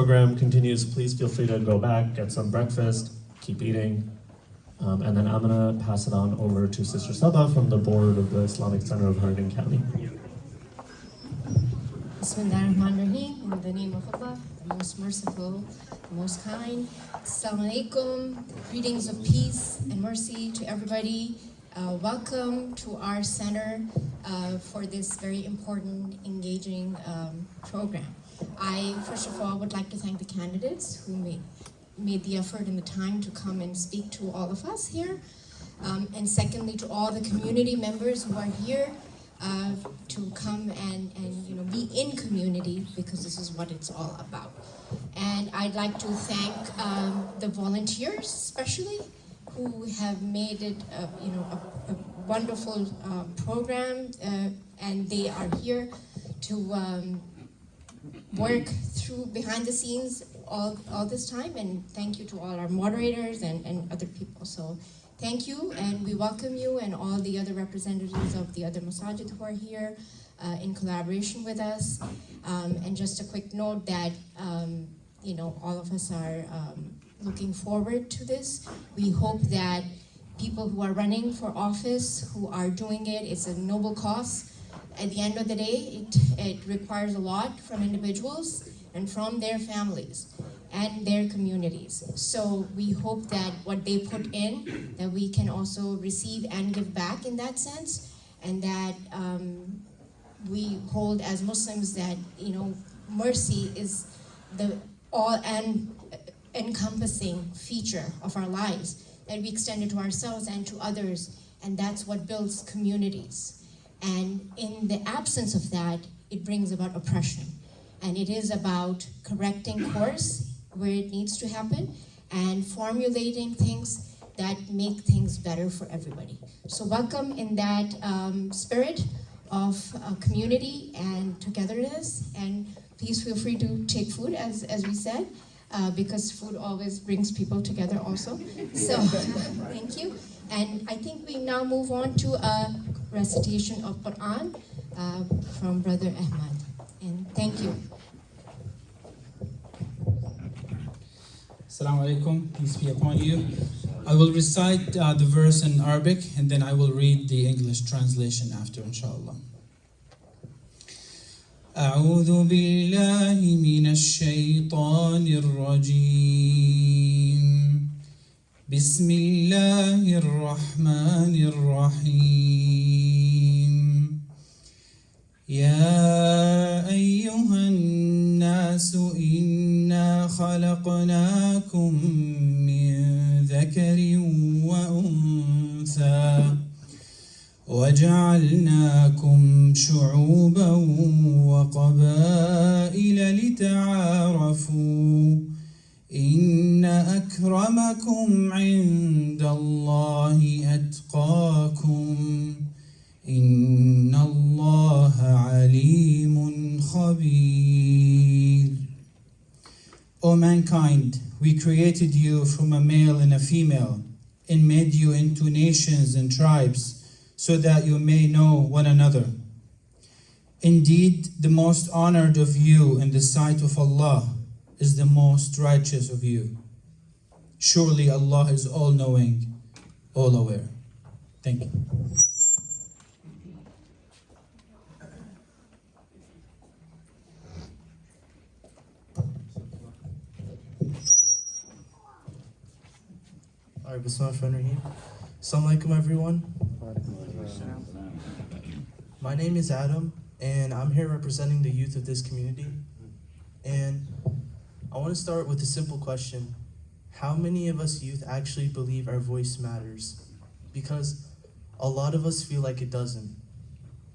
program continues, please feel free to go back, get some breakfast, keep eating. And then I'm gonna pass it on over to Sister Sabah from the board of the Islamic Center of Hardin County. Bismillahirrahmanirrahim. In the name of Allah, the most merciful, the most kind. Assalamu alaikum. Greetings of peace and mercy to everybody. Welcome to our center for this very important, engaging program. I, first of all, would like to thank the candidates who made the effort and the time to come and speak to all of us here. And secondly, to all the community members who are here to come and be in community, because this is what it's all about. And I'd like to thank the volunteers, especially, who have made it a wonderful program, and they are here to work through behind the scenes all this time. And thank you to all our moderators and other people. So thank you, and we welcome you and all the other representatives of the other masajid who are here in collaboration with us. And just a quick note that all of us are looking forward to this. We hope that people who are running for office, who are doing it, it's a noble cause. At the end of the day, it requires a lot from individuals and from their families and their communities. So we hope that what they put in, that we can also receive and give back in that sense, and that we hold as Muslims that mercy is the all and encompassing feature of our lives, that we extend it to ourselves and to others, and that's what builds communities. And in the absence of that, it brings about oppression. And it is about correcting course where it needs to happen and formulating things that make things better for everybody. So welcome in that spirit of community and togetherness, and please feel free to take food, as we said, because food always brings people together also. So thank you. And I think we now move on to a recitation of Quran from Brother Ahmad. And thank you. Assalamu alaikum, peace be upon you. I will recite the verse in Arabic, and then I will read the English translation after, inshallah. أعوذ بالله من الشيطان الرجيم. بسم الله الرحمن الرحيم. يا أيها الناس إنا خلقناكم من ذكر وأنثى وجعلناكم شعوبا وقبائل لتعارفوا إن أكرمكم عند الله أتقاكم إن الله عليم خبير. O mankind, we created you from a male and a female and made you into nations and tribes so that you may know one another. Indeed, the most honored of you in the sight of Allah is the most righteous of you. Surely Allah is all-knowing, all-aware. Thank you. Alright, Bismillahirrahmanirrahim. Assalamu alaikum, everyone. My name is Adam, and I'm here representing the youth of this community. And I want to start with a simple question. How many of us youth actually believe our voice matters? Because a lot of us feel like it doesn't.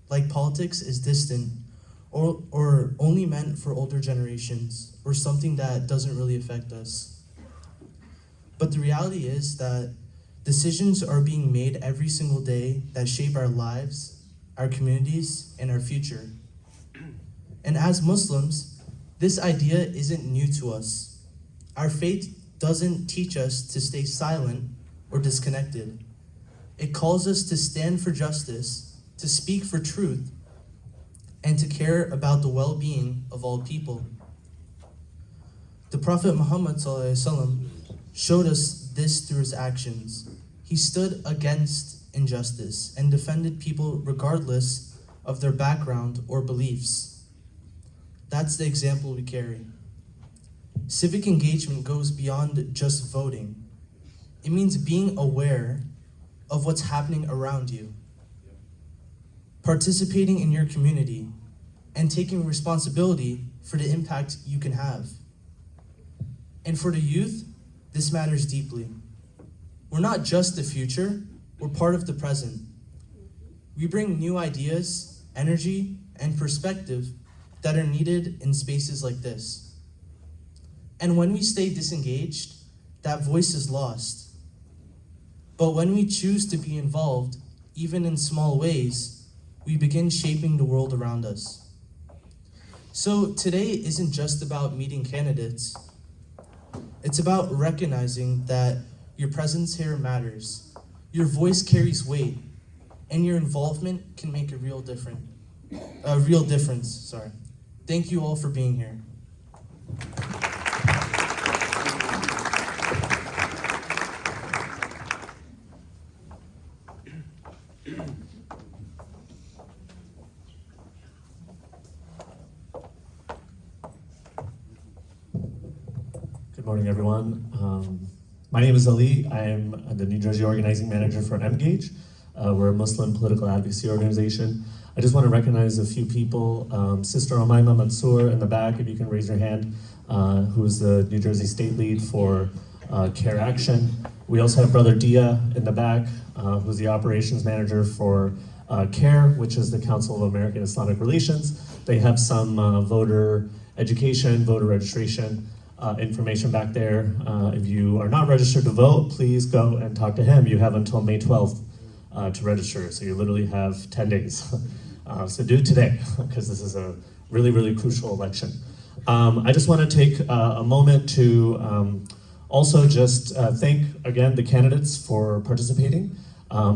Like politics is distant, or only meant for older generations, or something that doesn't really affect us. But the reality is that decisions are being made every single day that shape our lives, our communities, and our future. And as Muslims, this idea isn't new to us. Our faith doesn't teach us to stay silent or disconnected. It calls us to stand for justice, to speak for truth, and to care about the well-being of all people. The Prophet Muhammad ﷺ showed us this through his actions. He stood against injustice and defended people regardless of their background or beliefs. That's the example we carry. Civic engagement goes beyond just voting. It means being aware of what's happening around you, participating in your community, and taking responsibility for the impact you can have. And for the youth, this matters deeply. We're not just the future, we're part of the present. We bring new ideas, energy, and perspective that are needed in spaces like this. And when we stay disengaged, that voice is lost. But when we choose to be involved, even in small ways, we begin shaping the world around us. So today isn't just about meeting candidates. It's about recognizing that your presence here matters, your voice carries weight, and your involvement can make a real difference. Thank you all for being here. Good morning, everyone. My name is Ali. I am the New Jersey Organizing Manager for MGage. We're a Muslim political advocacy organization. I just want to recognize a few people. Sister Omaima Mansour in the back, if you can raise your hand, who's the New Jersey State Lead for CARE Action. We also have Brother Dia in the back, who's the Operations Manager for CARE, which is the Council of American Islamic Relations. They have some voter education, voter registration information back there. If you are not registered to vote, please go and talk to him. You have until May 12th to register, so you literally have 10 days. So do it today, because this is a really, really crucial election. I just want to take a moment to also just thank, again, the candidates for participating.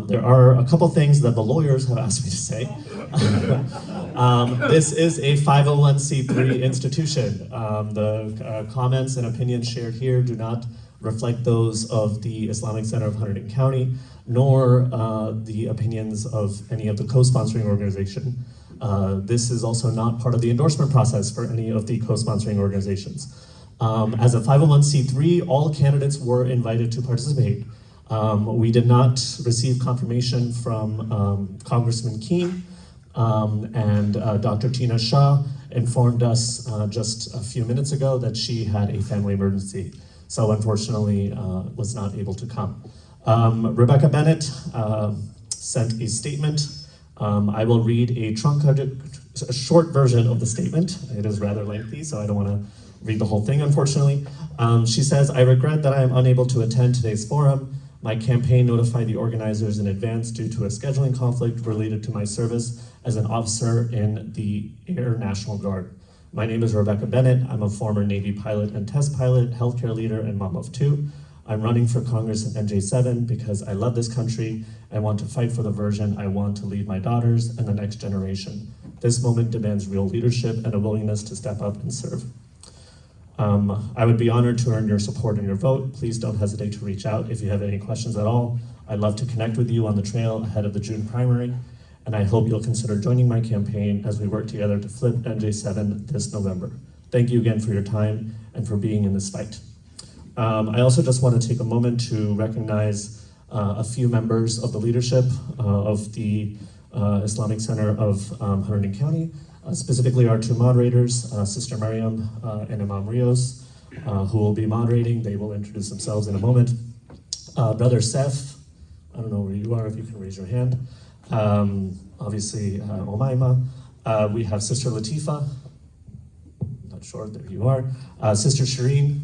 There are a couple things that the lawyers have asked me to say. This is a 501c3 institution. The comments and opinions shared here do not reflect those of the Islamic Center of Hunterdon County, nor the opinions of any of the co-sponsoring organization. This is also not part of the endorsement process for any of the co-sponsoring organizations. As a 501c3, all candidates were invited to participate. We did not receive confirmation from Congressman Keene, and Dr. Tina Shah informed us just a few minutes ago that she had a family emergency, so unfortunately was not able to come. Rebecca Bennett sent a statement. I will read a short version of the statement. It is rather lengthy, so I don't want to read the whole thing, unfortunately. She says, "I regret that I am unable to attend today's forum. My campaign notified the organizers in advance due to a scheduling conflict related to my service as an officer in the Air National Guard. My name is Rebecca Bennett. I'm a former Navy pilot and test pilot, healthcare leader, and mom of two. I'm running for Congress in NJ-07 because I love this country. I want to fight for the version I want to lead my daughters and the next generation. This moment demands real leadership and a willingness to step up and serve. I would be honored to earn your support and your vote. Please don't hesitate to reach out if you have any questions at all. I'd love to connect with you on the trail ahead of the June primary, and I hope you'll consider joining my campaign as we work together to flip NJ-7 this November. Thank you again for your time and for being in this fight." I also just want to take a moment to recognize a few members of the leadership of the Islamic Center of Hunterdon County. Specifically our two moderators, Sister Mariam and Imam Rios, who will be moderating. They will introduce themselves in a moment. Brother Seth, I don't know where you are, if you can raise your hand. Obviously, Omaima. We have Sister Latifa, not sure, there you are. Sister Shireen,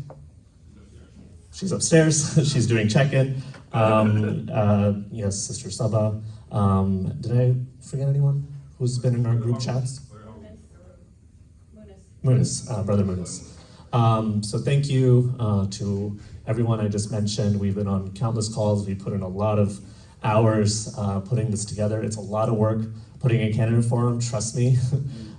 she's upstairs, she's doing check-in. Yes, Sister Saba. Did I forget anyone who's been in our group chats? Munis, Brother Munis. So thank you to everyone I just mentioned. We've been on countless calls. We put in a lot of hours putting this together. It's a lot of work putting a candidate forum, trust me.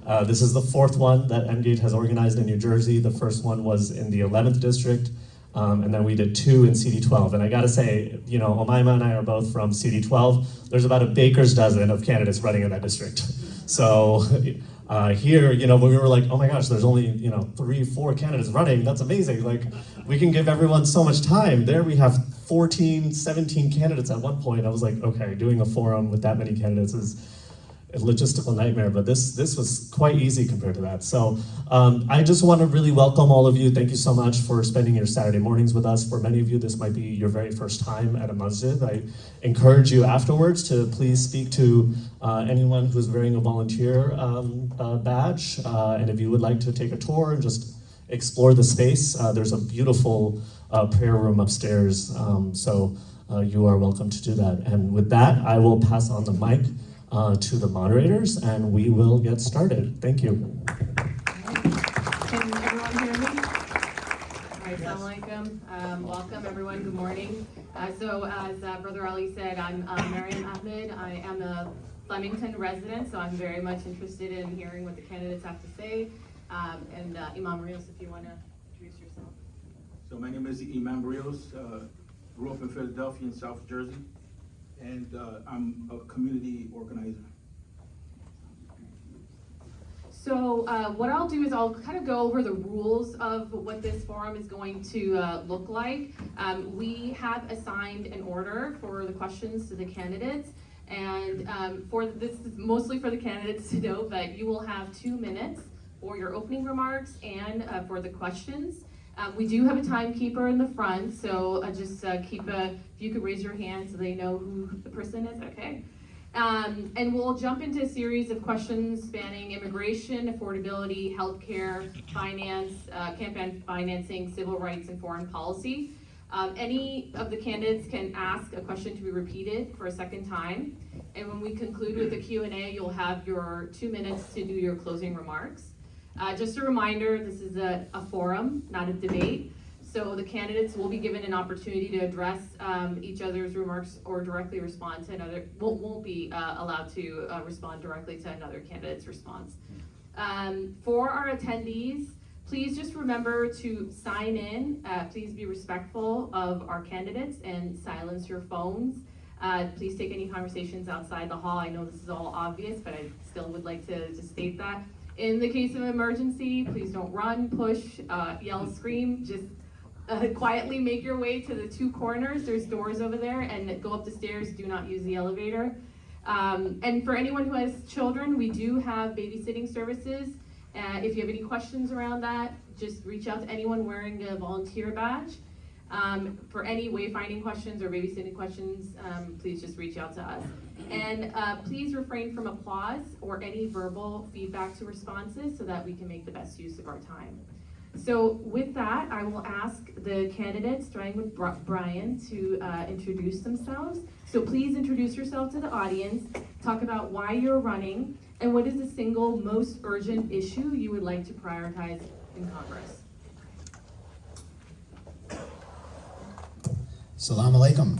This is the fourth one that Engage has organized in New Jersey. The first one was in the 11th district, and then we did 2 in CD12. And I gotta say, you know, Omaima and I are both from CD12. There's about a baker's dozen of candidates running in that district. So here, you know, when we were like, oh my gosh, there's only, you know, 3-4 candidates running, that's amazing. Like, we can give everyone so much time. There we have 14, 17 candidates at one point. I was like, okay, doing a forum with that many candidates is a logistical nightmare, but this was quite easy compared to that. So I just want to really welcome all of you. Thank you so much for spending your Saturday mornings with us. For many of you, this might be your very first time at a masjid. I encourage you afterwards to please speak to anyone who's wearing a volunteer badge. And if you would like to take a tour and just explore the space, there's a beautiful prayer room upstairs. So you are welcome to do that. And with that, I will pass on the mic to the moderators, and we will get started. Thank you. Can everyone hear me? All right, assalamu alaikum. Welcome everyone, good morning. So as Brother Ali said, I'm Mariam Ahmed. I am a Flemington resident, so I'm very much interested in hearing what the candidates have to say. And Imam Rios, if you want to introduce yourself. So my name is Imam Rios, grew up in Philadelphia in South Jersey, and I'm a community organizer. So what I'll do is I'll kind of go over the rules of what this forum is going to look like. We have assigned an order for the questions to the candidates, and this is mostly for the candidates to know, but you will have 2 minutes for your opening remarks and for the questions. We do have a timekeeper in the front, so just if you could raise your hand so they know who the person is, okay? And we'll jump into a series of questions spanning immigration, affordability, healthcare, finance, campaign financing, civil rights, and foreign policy. Any of the candidates can ask a question to be repeated for a second time. And when we conclude with the Q&A, you'll have your 2 minutes to do your closing remarks. Just a reminder, this is a forum, not a debate. So the candidates will be given an opportunity to address each other's remarks or directly respond to another, won't be allowed to respond directly to another candidate's response. For our attendees, please just remember to sign in. Please be respectful of our candidates and silence your phones. Please take any conversations outside the hall. I know this is all obvious, but I still would like to just state that. In the case of emergency, please don't run, push, yell, scream. Just quietly make your way to the 2 corners. There's doors over there, and go up the stairs. Do not use the elevator. And for anyone who has children, we do have babysitting services. If you have any questions around that, just reach out to anyone wearing a volunteer badge. For any wayfinding questions or babysitting questions, please just reach out to us. And please refrain from applause or any verbal feedback to responses so that we can make the best use of our time. So with that, I will ask the candidates, starting with Brian, to introduce themselves. So please introduce yourself to the audience, talk about why you're running, and what is the single most urgent issue you would like to prioritize in Congress. Assalamu alaikum.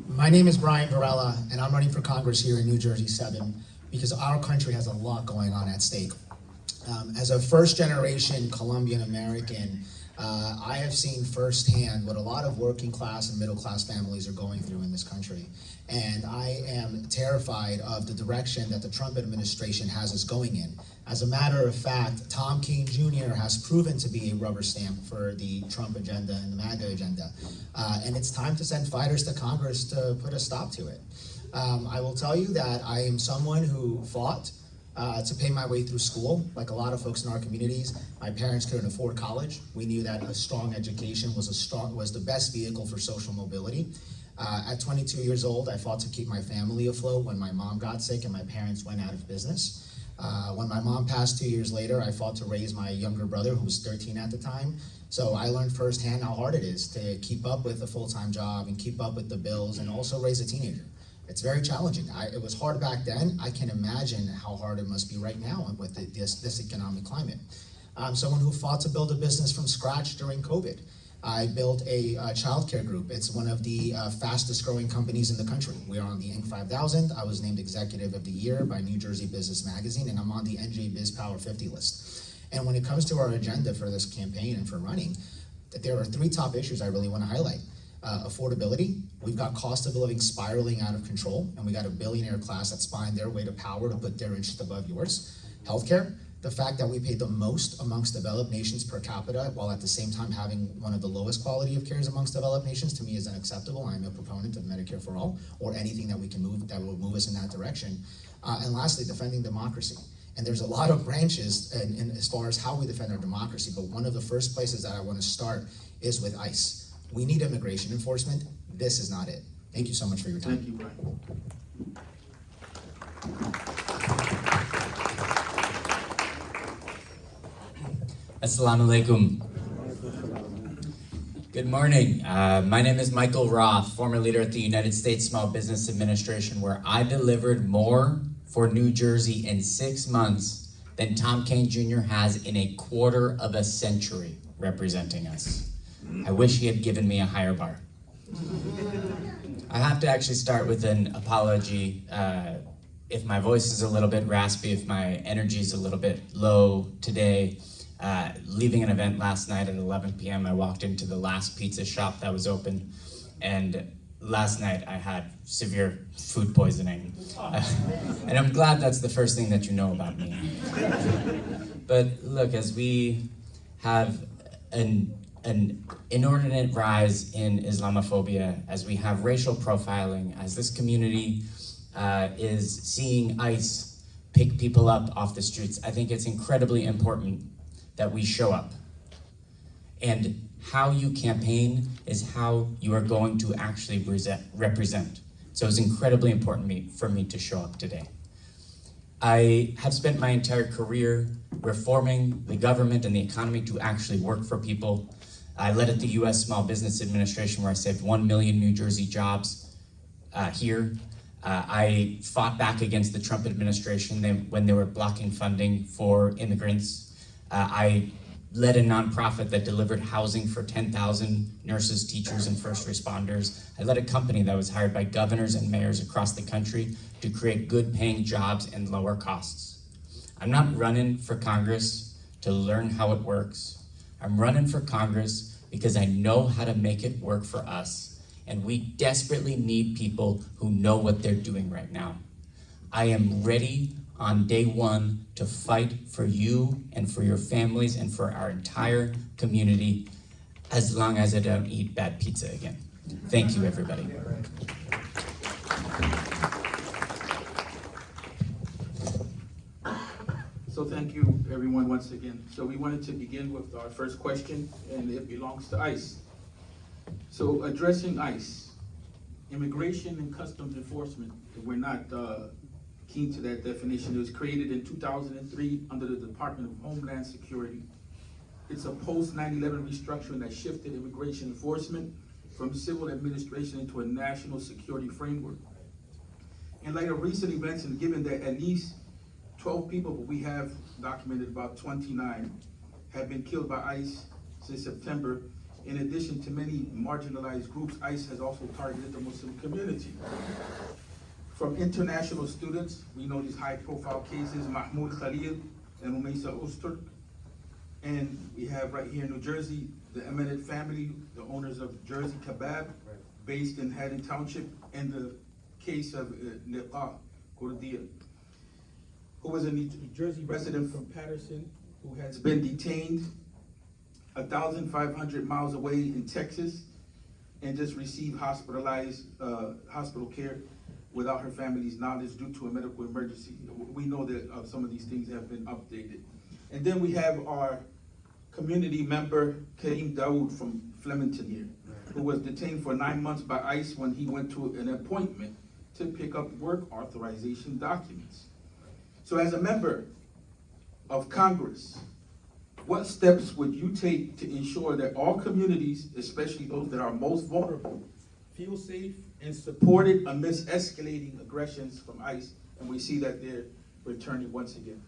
My name is Brian Varela, and I'm running for Congress here in New Jersey 7 because our country has a lot going on at stake. As a first-generation Colombian American, I have seen firsthand what a lot of working class and middle class families are going through in this country. And I am terrified of the direction that the Trump administration has us going in. As a matter of fact, Tom Keene Jr. has proven to be a rubber stamp for the Trump agenda and the MAGA agenda. And it's time to send fighters to Congress to put a stop to it. I will tell you that I am someone who fought to pay my way through school. Like a lot of folks in our communities, my parents couldn't afford college. We knew that a strong education was the best vehicle for social mobility. At 22 years old, I fought to keep my family afloat when my mom got sick and my parents went out of business. When my mom passed 2 years later, I fought to raise my younger brother, who was 13 at the time. So I learned firsthand how hard it is to keep up with a full-time job and keep up with the bills and also raise a teenager. It's very challenging. It was hard back then. I can imagine how hard it must be right now with this economic climate. I'm someone who fought to build a business from scratch during COVID. I built a childcare group. It's one of the fastest growing companies in the country. We are on the Inc. 5000. I was named Executive of the Year by New Jersey Business Magazine, and I'm on the NJ Biz Power 50 list. And when it comes to our agenda for this campaign and for running, there are 3 top issues I really want to highlight. Affordability. We've got cost of living spiraling out of control, and we got a billionaire class that's buying their way to power to put their interest above yours. Healthcare. The fact that we pay the most amongst developed nations per capita, while at the same time having one of the lowest quality of cares amongst developed nations, to me is unacceptable. I'm a proponent of Medicare for all, or anything that we can move that will move us in that direction. And lastly, defending democracy. And there's a lot of branches in as far as how we defend our democracy, but one of the first places that I want to start is with ICE. We need immigration enforcement. This is not it. Thank you so much for your time. Thank you, Brian. Assalamu alaikum. Good morning. My name is Michael Roth, former leader at the United States Small Business Administration, where I delivered more for New Jersey in 6 months than Tom Kean Jr. has in a quarter of a century representing us. I wish he had given me a higher bar. I have to actually start with an apology. If my voice is a little bit raspy, if my energy is a little bit low today, leaving an event last night at 11 p.m., I walked into the last pizza shop that was open, and last night I had severe food poisoning. And I'm glad that's the first thing that you know about me. But look, as we have an inordinate rise in Islamophobia, as we have racial profiling, as this community is seeing ICE pick people up off the streets, I think it's incredibly important that we show up. And how you campaign is how you are going to actually represent. So it's incredibly important for me to show up today. I have spent my entire career reforming the government and the economy to actually work for people. I led at the U.S. Small Business Administration, where I saved 1 million New Jersey jobs here. I fought back against the Trump administration when they were blocking funding for immigrants. I led a nonprofit that delivered housing for 10,000 nurses, teachers, and first responders. I led a company that was hired by governors and mayors across the country to create good-paying jobs and lower costs. I'm not running for Congress to learn how it works. I'm running for Congress because I know how to make it work for us, and we desperately need people who know what they're doing right now. I am ready on day one to fight for you and for your families and for our entire community, as long as I don't eat bad pizza again. Thank you, everybody. So thank you, everyone, once again. So we wanted to begin with our first question, and it belongs to ICE. So addressing ICE, immigration and customs enforcement, we're not keen to that definition. It was created in 2003 under the Department of Homeland Security. It's a post 9/11 restructuring that shifted immigration enforcement from civil administration into a national security framework. In light of recent events, and given that at least 12 people, but we have documented about 29, have been killed by ICE since September. In addition to many marginalized groups, ICE has also targeted the Muslim community. From international students, we know these high-profile cases, Mahmoud Khalil and Umaysa Usturk. And we have right here in New Jersey, the eminent family, the owners of Jersey Kebab, based in Haddon Township, and the case of Liqa Kurdiya, who was a New Jersey resident from Patterson, who has been detained 1,500 miles away in Texas and just received hospital care without her family's knowledge due to a medical emergency. We know that some of these things have been updated. And then we have our community member, Kareem Daoud from Flemington here, who was detained for 9 months by ICE when he went to an appointment to pick up work authorization documents. So as a member of Congress, what steps would you take to ensure that all communities, especially those that are most vulnerable, feel safe and supported amidst escalating aggressions from ICE? And we see that they're returning once again.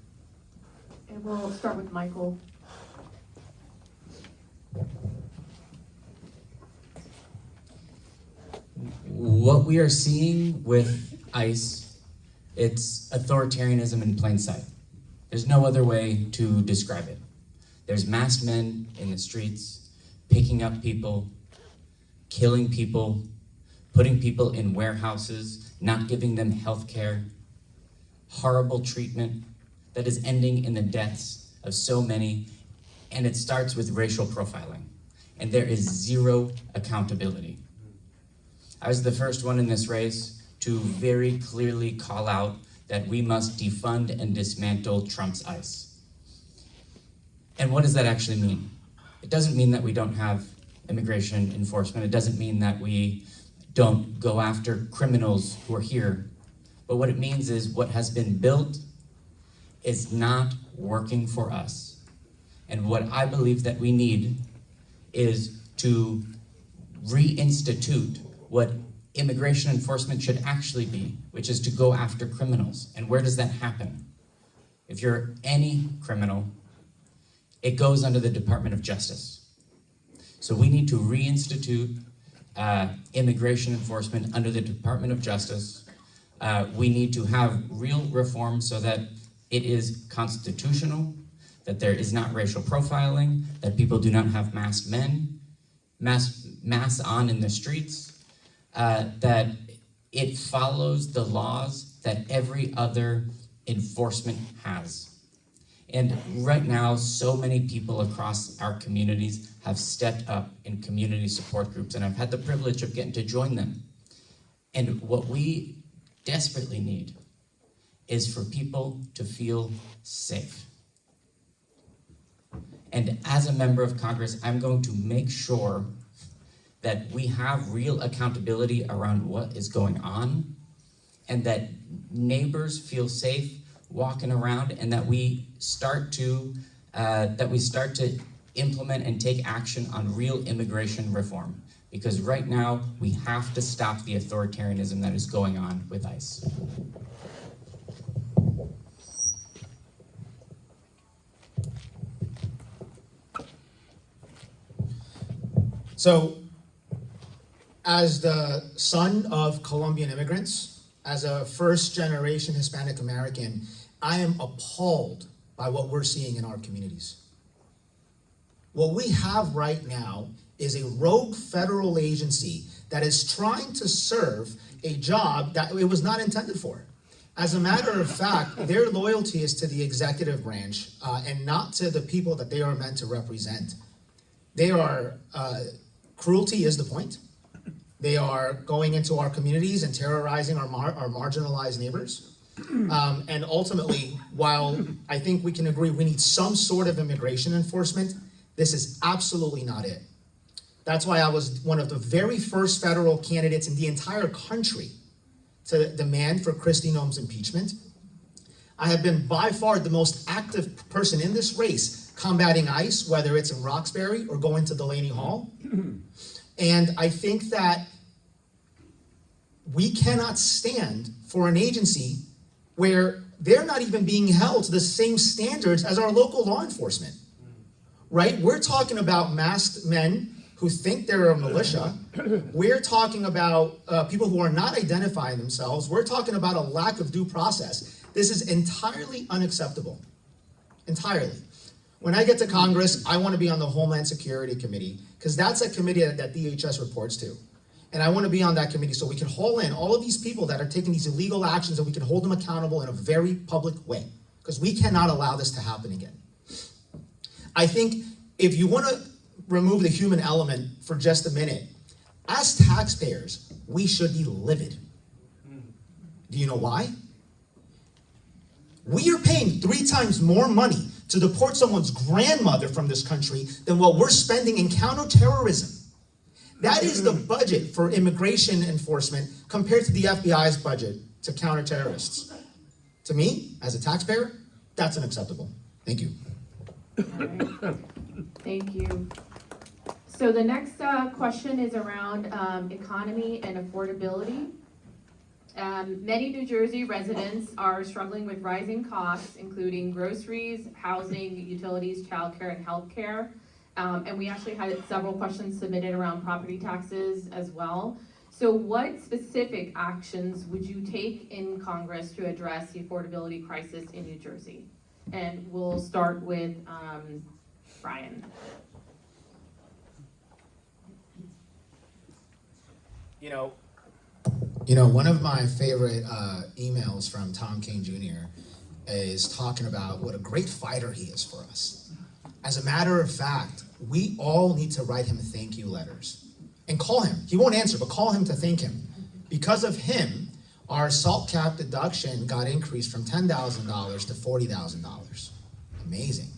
And we'll start with Michael. what we are seeing with ICE, it's authoritarianism in plain sight. There's no other way to describe it. There's masked men in the streets, picking up people, killing people, putting people in warehouses, not giving them health care, horrible treatment that is ending in the deaths of so many, and it starts with racial profiling. And there is zero accountability. I was the first one in this race to very clearly call out that we must defund and dismantle Trump's ICE. And what does that actually mean? It doesn't mean that we don't have immigration enforcement. It doesn't mean that we don't go after criminals who are here. But what it means is what has been built is not working for us. And what I believe that we need is to reinstitute what immigration enforcement should actually be, which is to go after criminals. And where does that happen? If you're any criminal, it goes under the Department of Justice. So we need to reinstitute immigration enforcement under the Department of Justice. We need to have real reform so that it is constitutional, that there is not racial profiling, that people do not have masked men, masks on in the streets, that it follows the laws that every other enforcement has. And right now, so many people across our communities have stepped up in community support groups, and I've had the privilege of getting to join them. And what we desperately need is for people to feel safe. And as a member of Congress, I'm going to make sure that we have real accountability around what is going on, and that neighbors feel safe walking around, and that we start to implement and take action on real immigration reform. Because right now, we have to stop the authoritarianism that is going on with ICE. So, as the son of Colombian immigrants, as a first-generation Hispanic American, I am appalled by what we're seeing in our communities. What we have right now is a rogue federal agency that is trying to serve a job that it was not intended for. As a matter of fact, their loyalty is to the executive branch and not to the people that they are meant to represent. They are, cruelty is the point. They are going into our communities and terrorizing our marginalized neighbors. And ultimately, while I think we can agree we need some sort of immigration enforcement, this is absolutely not it. That's why I was one of the very first federal candidates in the entire country to demand for Kristi Noem's impeachment. I have been by far the most active person in this race combating ICE, whether it's in Roxbury or going to Delaney Hall. And I think that we cannot stand for an agency where they're not even being held to the same standards as our local law enforcement, right? We're talking about masked men who think they're a militia. We're talking about people who are not identifying themselves. We're talking about a lack of due process. This is entirely unacceptable, entirely. When I get to Congress, I want to be on the Homeland Security Committee, because that's a committee that DHS reports to. And I want to be on that committee so we can haul in all of these people that are taking these illegal actions, and we can hold them accountable in a very public way, because we cannot allow this to happen again. I think if you want to remove the human element for just a minute, as taxpayers, we should be livid. Do you know why? We are paying 3 times more money to deport someone's grandmother from this country than what we're spending in counterterrorism. That is the budget for immigration enforcement compared to the FBI's budget to counter terrorists. To me, as a taxpayer, that's unacceptable. Thank you. All right. Thank you. So the next question is around economy and affordability. Many New Jersey residents are struggling with rising costs, including groceries, housing, utilities, childcare, and healthcare. And we actually had several questions submitted around property taxes as well. So what specific actions would you take in Congress to address the affordability crisis in New Jersey? And we'll start with Brian. You know, one of my favorite emails from Tom Kane Jr. is talking about what a great fighter he is for us. As a matter of fact, we all need to write him thank you letters and call him. He won't answer, but call him to thank him. Because of him, our SALT cap deduction got increased from $10,000 to $40,000. Amazing.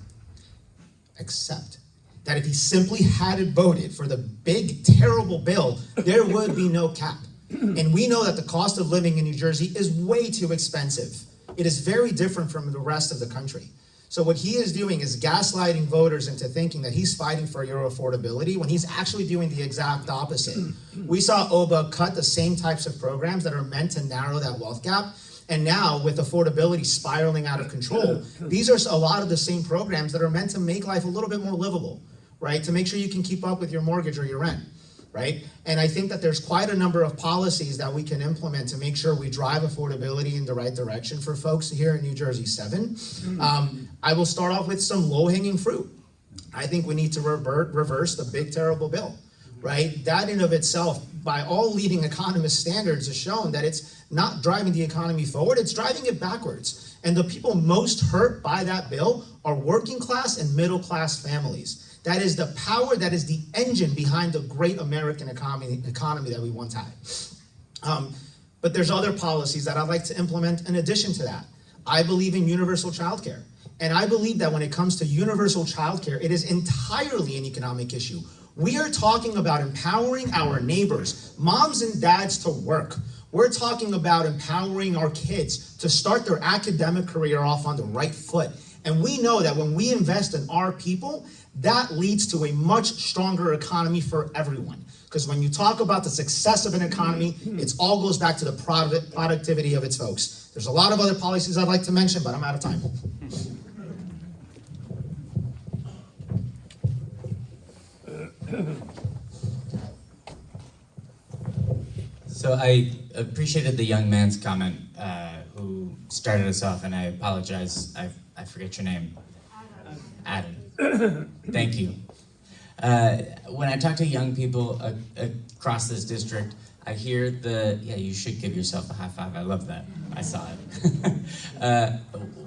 Except that if he simply hadn't voted for the big, terrible bill, there would be no cap. And we know that the cost of living in New Jersey is way too expensive. It is very different from the rest of the country. So what he is doing is gaslighting voters into thinking that he's fighting for your affordability when he's actually doing the exact opposite. We saw OBA cut the same types of programs that are meant to narrow that wealth gap. And now with affordability spiraling out of control, these are a lot of the same programs that are meant to make life a little bit more livable, right? To make sure you can keep up with your mortgage or your rent, right? And I think that there's quite a number of policies that we can implement to make sure we drive affordability in the right direction for folks here in New Jersey 7. I will start off with some low-hanging fruit. I think we need to reverse the big, terrible bill, right? That in of itself, by all leading economist standards, has shown that it's not driving the economy forward, it's driving it backwards. And the people most hurt by that bill are working class and middle class families. That is the power, that is the engine behind the great American economy that we once had. But there's other policies that I'd like to implement in addition to that. I believe in universal childcare. And I believe that when it comes to universal childcare, it is entirely an economic issue. We are talking about empowering our neighbors, moms and dads to work. We're talking about empowering our kids to start their academic career off on the right foot. And we know that when we invest in our people, that leads to a much stronger economy for everyone. Because when you talk about the success of an economy, it all goes back to the productivity of its folks. There's a lot of other policies I'd like to mention, but I'm out of time. So I appreciated the young man's comment who started us off, and I apologize, I forget your name. Adam. Thank you. When I talk to young people across this district, I hear you should give yourself a high five, I love that, I saw it.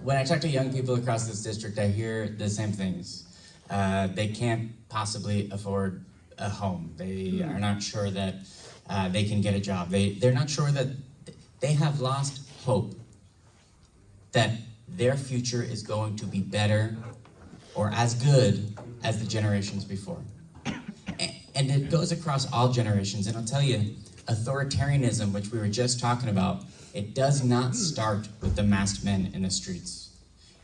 When I talk to young people across this district, I hear the same things. They can't possibly afford a home. They are not sure that they can get a job. They're not sure that they have lost hope that their future is going to be better or as good as the generations before. And it goes across all generations. And I'll tell you, authoritarianism, which we were just talking about, it does not start with the masked men in the streets.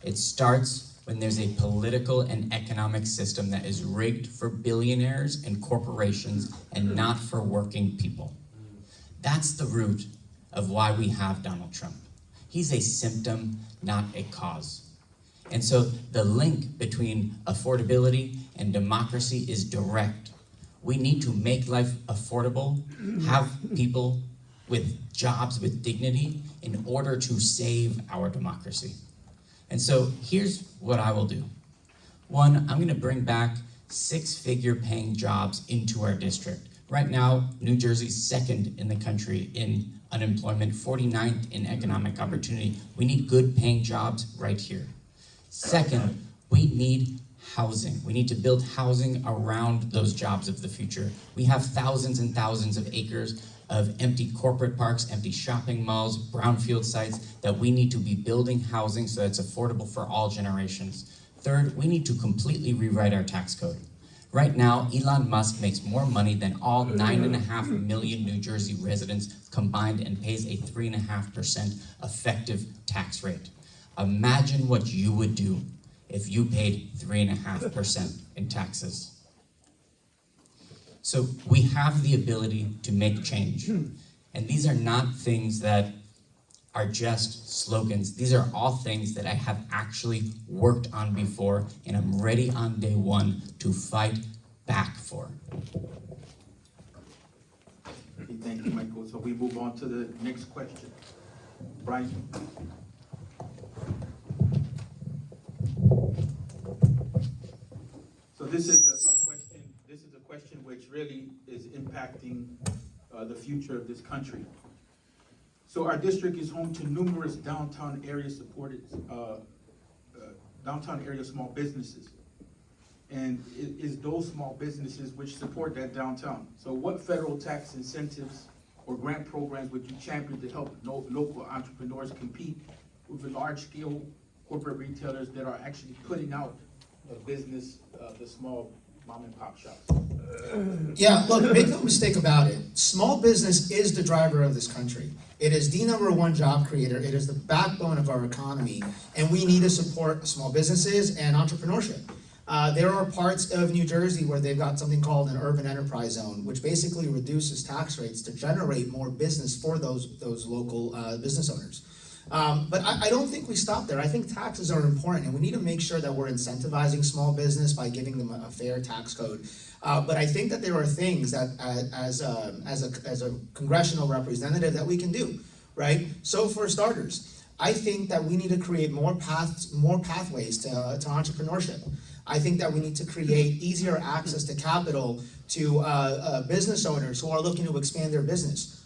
It starts when there's a political and economic system that is rigged for billionaires and corporations and not for working people. That's the root of why we have Donald Trump. He's a symptom, not a cause. And so the link between affordability and democracy is direct. We need to make life affordable, have people with jobs with dignity in order to save our democracy. And so here's what I will do. One, I'm gonna bring back 6-figure paying jobs into our district. Right now, New Jersey's second in the country in unemployment, 49th in economic opportunity. We need good paying jobs right here. Second, we need housing. We need to build housing around those jobs of the future. We have thousands and thousands of acres of empty corporate parks, empty shopping malls, brownfield sites that we need to be building housing so that it's affordable for all generations. Third, we need to completely rewrite our tax code. Right now, Elon Musk makes more money than all 9.5 million New Jersey residents combined and pays a 3.5% effective tax rate. Imagine what you would do if you paid 3.5% in taxes. So we have the ability to make change. And these are not things that are just slogans. These are all things that I have actually worked on before, and I'm ready on day one to fight back for. Okay, thank you, Michael. So we move on to the next question. Brian? So this is a question which really is impacting the future of this country. So our district is home to numerous downtown area small businesses. And it is those small businesses which support that downtown. So what federal tax incentives or grant programs would you champion to help local entrepreneurs compete with the large-scale corporate retailers that are actually putting out of business the small mom-and-pop shops? Yeah, look, make no mistake about it. Small business is the driver of this country. It is the #1 job creator. It is the backbone of our economy, and we need to support small businesses and entrepreneurship. There are parts of New Jersey where they've got something called an urban enterprise zone, which basically reduces tax rates to generate more business for those local business owners. But I don't think we stop there. I think taxes are important, and we need to make sure that we're incentivizing small business by giving them a fair tax code. But I think that there are things that, as a congressional representative, that we can do, right? So for starters, I think that we need to create more pathways to entrepreneurship. I think that we need to create easier access to capital to business owners who are looking to expand their business.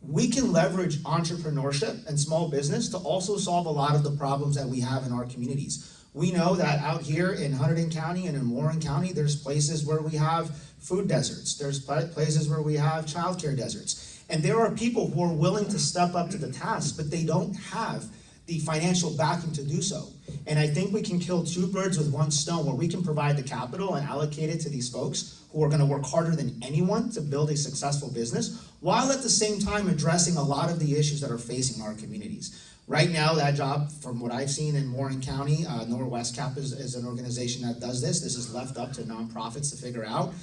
We can leverage entrepreneurship and small business to also solve a lot of the problems that we have in our communities. We know that out here in Hunterdon County and in Warren County, there's places where we have food deserts. There's places where we have childcare deserts. And there are people who are willing to step up to the task, but they don't have the financial backing to do so. And I think we can kill two birds with one stone, where we can provide the capital and allocate it to these folks who are gonna work harder than anyone to build a successful business, while at the same time addressing a lot of the issues that are facing our communities. Right now, that job, from what I've seen in Warren County, Norwest Cap is an organization that does this. This is left up to nonprofits to figure out.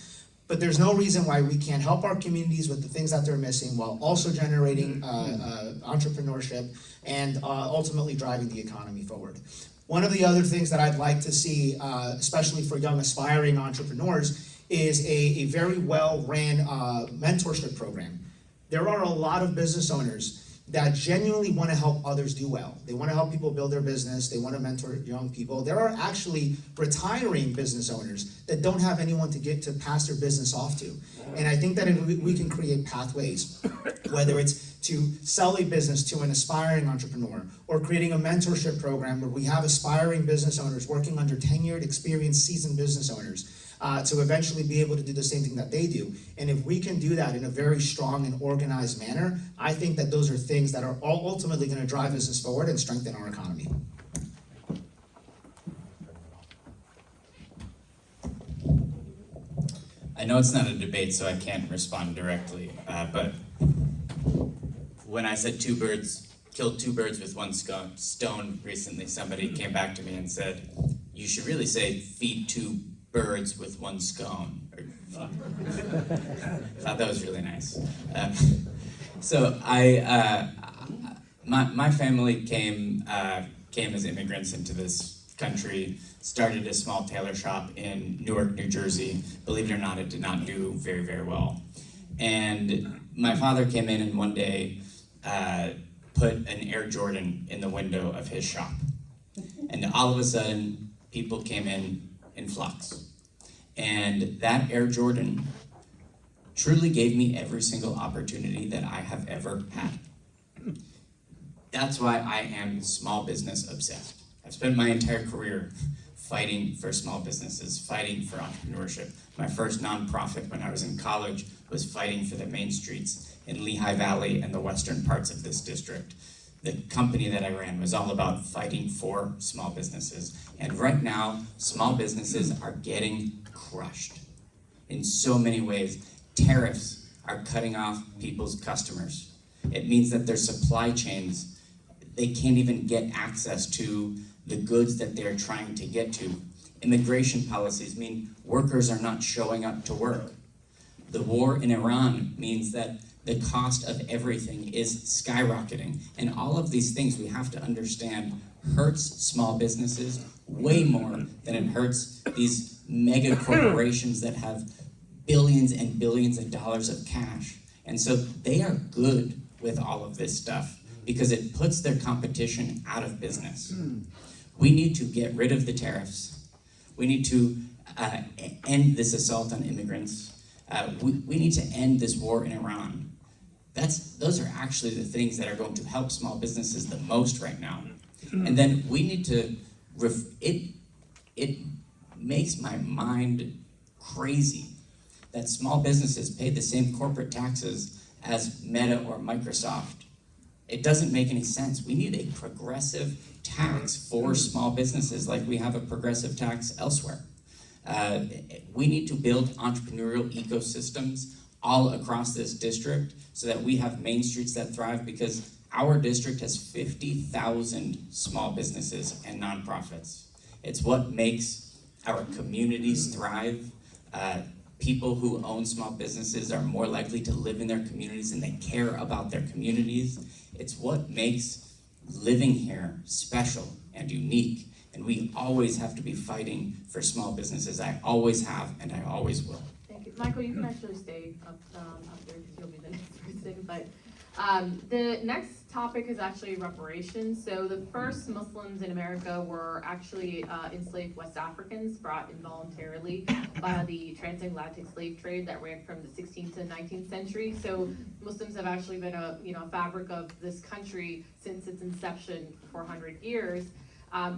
But there's no reason why we can't help our communities with the things that they're missing, while also generating entrepreneurship and ultimately driving the economy forward. One of the other things that I'd like to see, especially for young aspiring entrepreneurs, is a very well-ran mentorship program. There are a lot of business owners that genuinely want to help others do well. They want to help people build their business. They want to mentor young people. There are actually retiring business owners that don't have anyone to pass their business off to. And I think that if we can create pathways, whether it's to sell a business to an aspiring entrepreneur, or creating a mentorship program where we have aspiring business owners working under tenured, experienced, seasoned business owners, to eventually be able to do the same thing that they do. And if we can do that in a very strong and organized manner, I think that those are things that are ultimately going to drive business forward and strengthen our economy. I know it's not a debate, so I can't respond directly, but when I said killed two birds with one stone recently, somebody came back to me and said, you should really say feed two birds with one scone. I thought that was really nice. So my family came as immigrants into this country, started a small tailor shop in Newark, New Jersey. Believe it or not, it did not do very, very well. And my father came in and one day put an Air Jordan in the window of his shop. And all of a sudden, people came in flux. And that Air Jordan truly gave me every single opportunity that I have ever had. That's why I am small business obsessed. I've spent my entire career fighting for small businesses, fighting for entrepreneurship. My first nonprofit when I was in college was fighting for the main streets in Lehigh Valley and the western parts of this district. The company that I ran was all about fighting for small businesses. And right now, small businesses are getting crushed in so many ways. Tariffs are cutting off people's customers. It means that their supply chains, they can't even get access to the goods that they're trying to get to. Immigration policies mean workers are not showing up to work. The war in Iran means that the cost of everything is skyrocketing. And all of these things we have to understand hurts small businesses way more than it hurts these mega corporations that have billions and billions of dollars of cash. And so they are good with all of this stuff because it puts their competition out of business. We need to get rid of the tariffs. We need to end this assault on immigrants. We need to end this war in Iran. Those are actually the things that are going to help small businesses the most right now. And then we need to, it makes my mind crazy that small businesses pay the same corporate taxes as Meta or Microsoft. It doesn't make any sense. We need a progressive tax for small businesses like we have a progressive tax elsewhere. We need to build entrepreneurial ecosystems all across this district so that we have main streets that thrive, because our district has 50,000 small businesses and nonprofits. It's what makes our communities thrive. People who own small businesses are more likely to live in their communities and they care about their communities. It's what makes living here special and unique. And we always have to be fighting for small businesses. I always have, and I always will. Thank you. Michael, you can actually stay up there because you'll be the next person. But the next topic is actually reparations. So the first Muslims in America were actually enslaved West Africans brought involuntarily by the transatlantic slave trade that ran from the 16th to 19th century. So Muslims have actually been a fabric of this country since its inception for 400 years.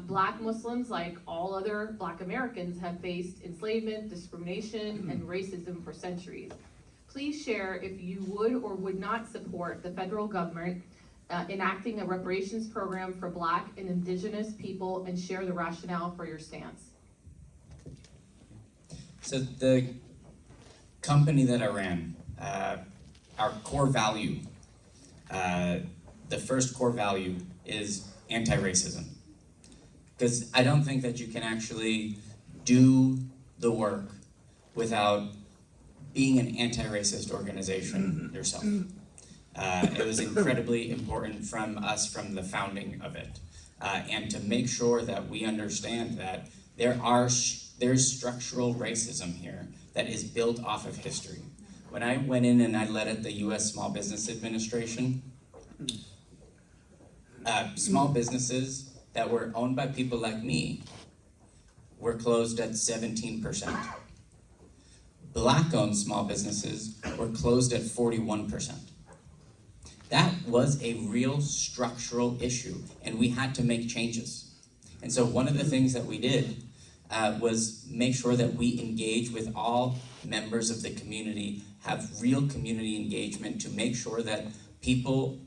Black Muslims, like all other Black Americans, have faced enslavement, discrimination, and racism for centuries. Please share if you would or would not support the federal government enacting a reparations program for Black and Indigenous people, and share the rationale for your stance. So the company that I ran, our core value, the first core value is anti-racism. Because I don't think that you can actually do the work without being an anti-racist organization yourself. It was incredibly important from us from the founding of it, and to make sure that we understand that there's structural racism here that is built off of history. When I went in and I led at the U.S. Small Business Administration, small businesses that were owned by people like me were closed at 17%. Black-owned small businesses were closed at 41%. That was a real structural issue, and we had to make changes. And so one of the things that we did was make sure that we engage with all members of the community, have real community engagement to make sure that people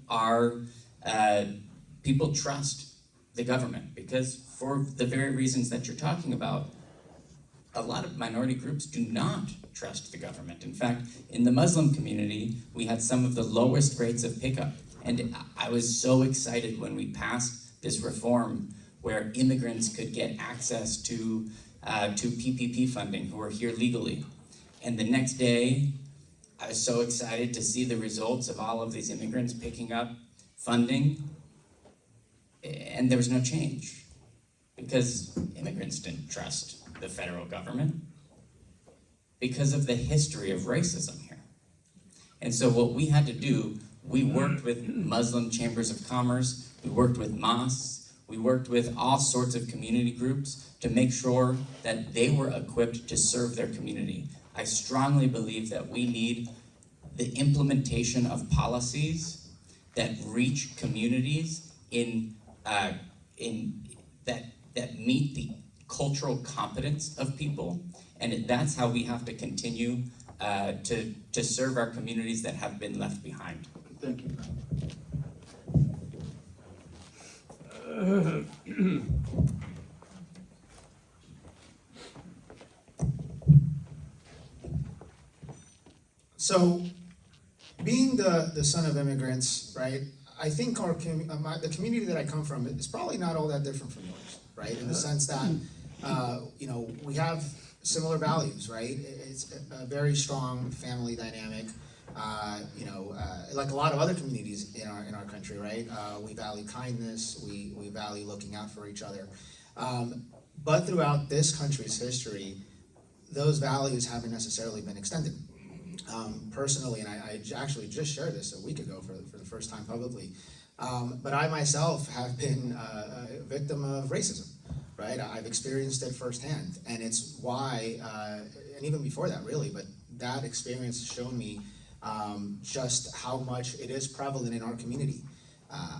trust the government, because for the very reasons that you're talking about, a lot of minority groups do not trust the government. In fact, in the Muslim community, we had some of the lowest rates of pickup. And I was so excited when we passed this reform where immigrants could get access to PPP funding who are here legally. And the next day, I was so excited to see the results of all of these immigrants picking up funding, and there was no change because immigrants didn't trust the federal government because of the history of racism here. And so what we had to do, we worked with Muslim chambers of commerce, we worked with mosques, we worked with all sorts of community groups to make sure that they were equipped to serve their community. I strongly believe that we need the implementation of policies that reach communities that meet the cultural competence of people, and that's how we have to continue to serve our communities that have been left behind. Thank you. So, being the son of immigrants, right? I think the community that I come from is probably not all that different from yours, right? In the sense that, we have similar values, right? It's a very strong family dynamic. Like a lot of other communities in our country, right? We value kindness. We value looking out for each other. But throughout this country's history, those values haven't necessarily been extended. personally, and I actually just shared this a week ago for the first time publicly, but I myself have been a victim of racism, right? I've experienced it firsthand, and it's why, and even before that really, but that experience has shown me just how much it is prevalent in our community.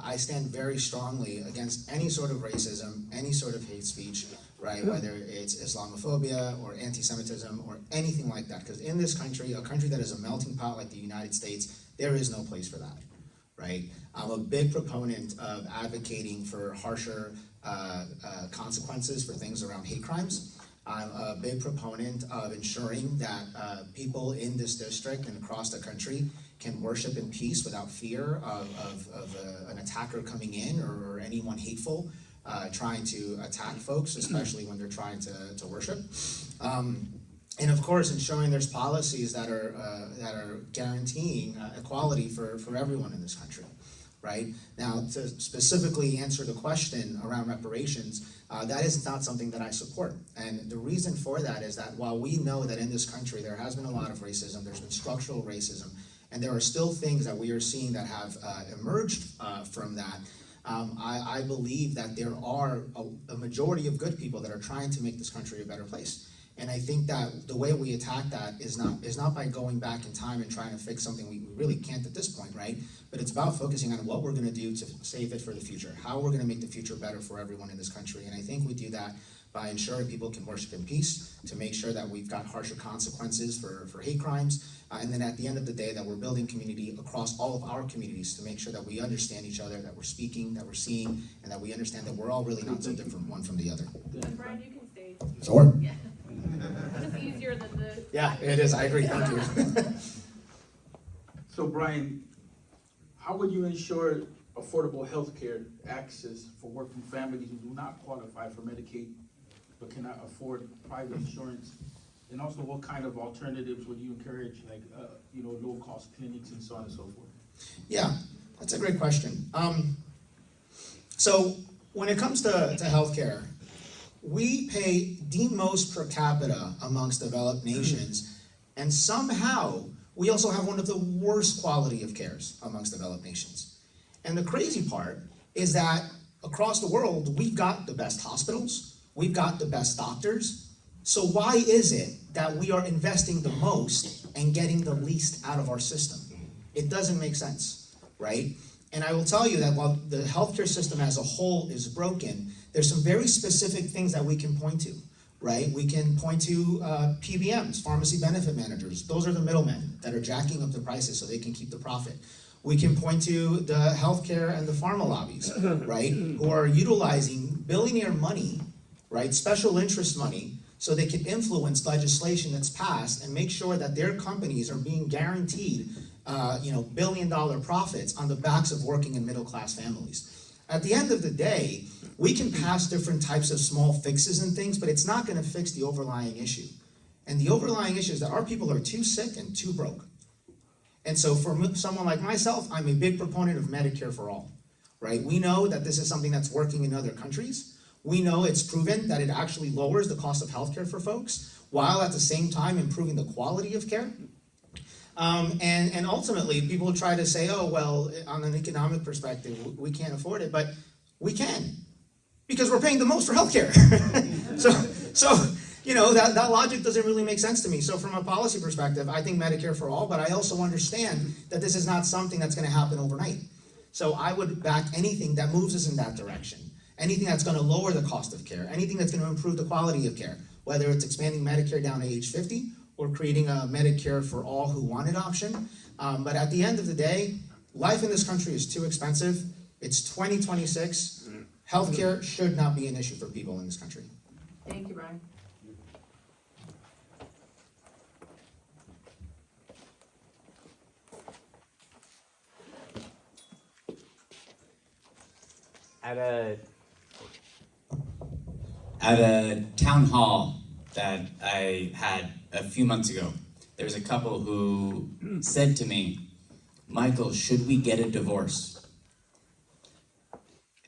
I stand very strongly against any sort of racism, any sort of hate speech, right? Whether it's Islamophobia or anti-Semitism or anything like that. Because in this country, a country that is a melting pot like the United States, there is no place for that, right? I'm a big proponent of advocating for harsher consequences for things around hate crimes. I'm a big proponent of ensuring that people in this district and across the country can worship in peace without fear of an attacker coming in or anyone hateful trying to attack folks, especially when they're trying to worship. And of course, ensuring there's policies that are guaranteeing equality for everyone in this country. Right? Now, to specifically answer the question around reparations, that is not something that I support. And the reason for that is that while we know that in this country there has been a lot of racism, there's been structural racism, and there are still things that we are seeing that have emerged from that, I believe that there are a majority of good people that are trying to make this country a better place. And I think that the way we attack that is not by going back in time and trying to fix something we really can't at this point, right? But it's about focusing on what we're going to do to save it for the future, how we're going to make the future better for everyone in this country. And I think we do that by ensuring people can worship in peace, to make sure that we've got harsher consequences for hate crimes, and then at the end of the day that we're building community across all of our communities to make sure that we understand each other, that we're speaking, that we're seeing, and that we understand that we're all really not so different one from the other. And Brian, you can stay. Sure. Yeah. Just easier than the. Yeah, it is. I agree. Thank you. So Brian, how would you ensure affordable health care access for working families who do not qualify for Medicaid but cannot afford private insurance? And also, what kind of alternatives would you encourage, like, low-cost clinics and so on and so forth? Yeah, that's a great question. So when it comes to healthcare, we pay the most per capita amongst developed nations, and somehow we also have one of the worst quality of cares amongst developed nations. And the crazy part is that across the world, we've got the best hospitals, we've got the best doctors. So why is it that we are investing the most and getting the least out of our system? It doesn't make sense, right? And I will tell you that while the healthcare system as a whole is broken, there's some very specific things that we can point to, right? We can point to PBMs, pharmacy benefit managers. Those are the middlemen that are jacking up the prices so they can keep the profit. We can point to the healthcare and the pharma lobbies, right? Who are utilizing billionaire money, right? Special interest money, so they can influence legislation that's passed and make sure that their companies are being guaranteed billion-dollar profits on the backs of working and middle-class families. At the end of the day, we can pass different types of small fixes and things, but it's not going to fix the overlying issue. And the overlying issue is that our people are too sick and too broke. And so for someone like myself, I'm a big proponent of Medicare for all, right? We know that this is something that's working in other countries. We know it's proven that it actually lowers the cost of healthcare for folks, while at the same time improving the quality of care. And ultimately, people try to say, oh, well, on an economic perspective, we can't afford it, but we can, because we're paying the most for healthcare. so that logic doesn't really make sense to me. So from a policy perspective, I think Medicare for all, but I also understand that this is not something that's going to happen overnight. So I would back anything that moves us in that direction. Anything that's going to lower the cost of care, anything that's going to improve the quality of care, whether it's expanding Medicare down to age 50 or creating a Medicare for all who want it option. But at the end of the day, life in this country is too expensive. It's 2026. Healthcare should not be an issue for people in this country. Thank you, Brian. At a town hall that I had a few months ago, there was a couple who said to me, Michael, should we get a divorce?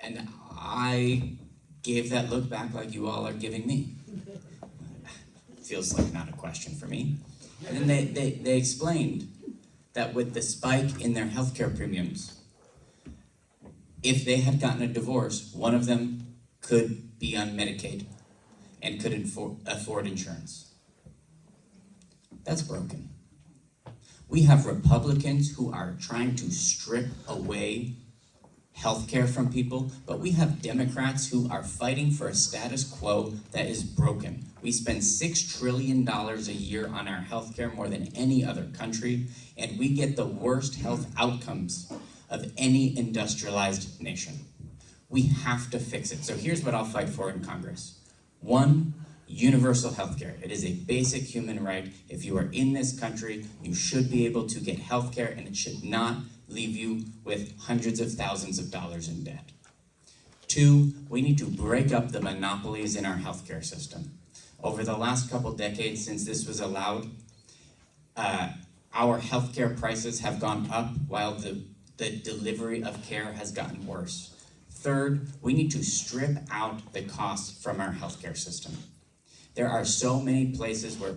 And I gave that look back like you all are giving me. Feels like not a question for me. And then they explained that with the spike in their healthcare premiums, if they had gotten a divorce, one of them could be on Medicaid and couldn't afford insurance. That's broken. We have Republicans who are trying to strip away healthcare from people, but we have Democrats who are fighting for a status quo that is broken. We spend $6 trillion a year on our healthcare, more than any other country, and we get the worst health outcomes of any industrialized nation. We have to fix it. So here's what I'll fight for in Congress. One, universal healthcare. It is a basic human right. If you are in this country, you should be able to get healthcare, and it should not leave you with hundreds of thousands of dollars in debt. Two, we need to break up the monopolies in our healthcare system. Over the last couple decades since this was allowed, our healthcare prices have gone up while the delivery of care has gotten worse. Third, we need to strip out the costs from our healthcare system. There are so many places where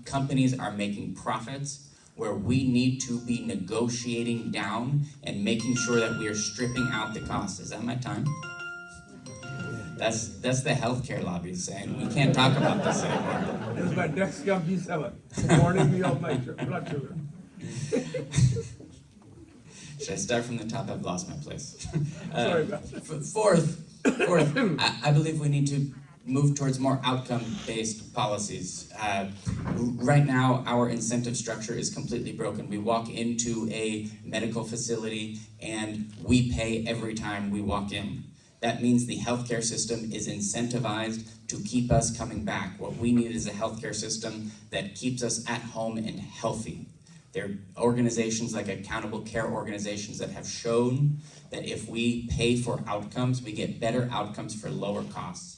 companies are making profits, where we need to be negotiating down and making sure that we are stripping out the costs. Is that my time? That's the healthcare lobby saying we can't talk about this anymore. It's my Dexcom B7, warning me of my blood sugar. Should I start from the top? I've lost my place. Sorry about that. Fourth, I believe we need to move towards more outcome-based policies. Right now, our incentive structure is completely broken. We walk into a medical facility and we pay every time we walk in. That means the healthcare system is incentivized to keep us coming back. What we need is a healthcare system that keeps us at home and healthy. There are organizations like accountable care organizations that have shown that if we pay for outcomes, we get better outcomes for lower costs.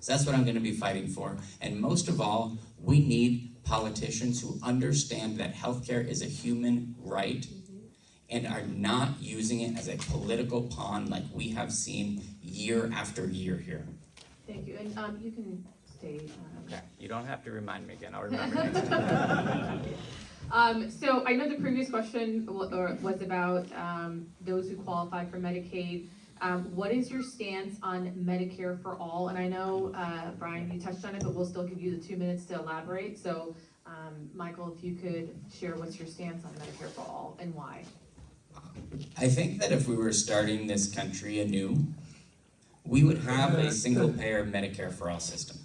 So that's what I'm going to be fighting for. And most of all, we need politicians who understand that healthcare is a human right and are not using it as a political pawn like we have seen year after year here. Thank you, and you can stay. Okay, you don't have to remind me again, I'll remember next time. So I know the previous question was about those who qualify for Medicaid. What is your stance on Medicare for all? And I know, Brian, you touched on it, but we'll still give you the 2 minutes to elaborate. So, Michael, if you could share what's your stance on Medicare for all and why? I think that if we were starting this country anew, we would have a single-payer Medicare for all system.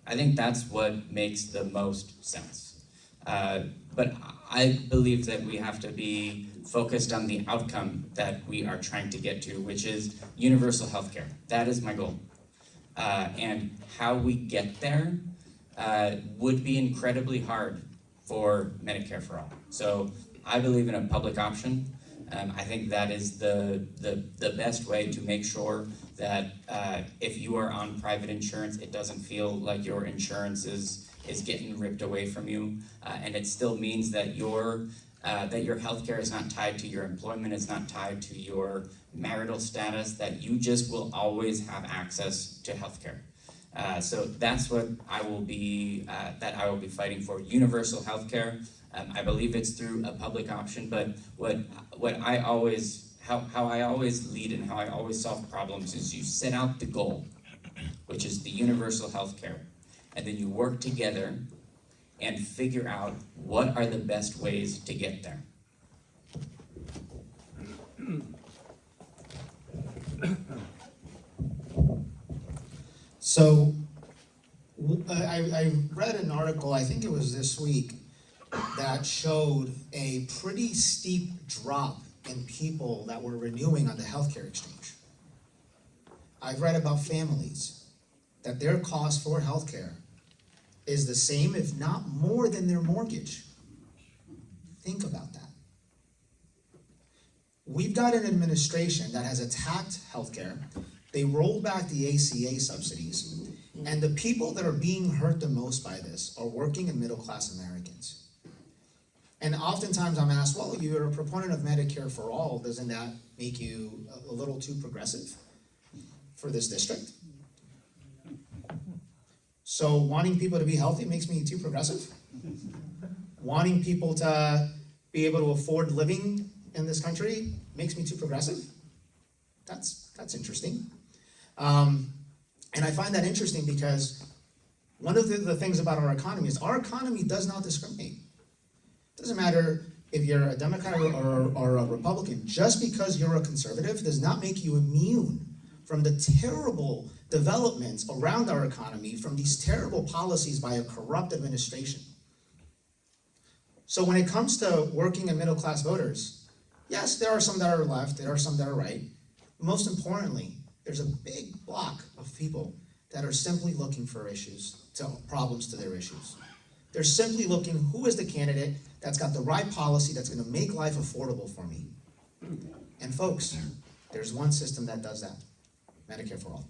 I think that's what makes the most sense. But I believe that we have to be focused on the outcome that we are trying to get to, which is universal health care. That is my goal. And how we get there would be incredibly hard for Medicare for all. So I believe in a public option. I think that is the best way to make sure that if you are on private insurance, it doesn't feel like your insurance is getting ripped away from you, and it still means that your healthcare is not tied to your employment, it's not tied to your marital status, that you just will always have access to healthcare. So that's what I will be fighting for: universal healthcare. I believe it's through a public option, but how I always lead and how I always solve problems is you set out the goal, which is the universal healthcare, and then you work together and figure out what are the best ways to get there. So, I read an article, I think it was this week, that showed a pretty steep drop in people that were renewing on the healthcare exchange. I've read about families that their cost for healthcare is the same, if not more, than their mortgage. Think about that. We've got an administration that has attacked healthcare. They rolled back the ACA subsidies, and the people that are being hurt the most by this are working and middle-class Americans. And oftentimes I'm asked, well, you're a proponent of Medicare for all, doesn't that make you a little too progressive for this district? So wanting people to be healthy makes me too progressive? Wanting people to be able to afford living in this country makes me too progressive? That's interesting. And I find that interesting because one of the things about our economy is our economy does not discriminate. It doesn't matter if you're a Democrat or a Republican. Just because you're a conservative does not make you immune from the terrible developments around our economy, from these terrible policies by a corrupt administration. So when it comes to working and middle class voters, yes, there are some that are left, there are some that are right. Most importantly, there's a big block of people that are simply looking for problems to their issues. They're simply looking, who is the candidate that's got the right policy that's gonna make life affordable for me? And folks, there's one system that does that, Medicare for All.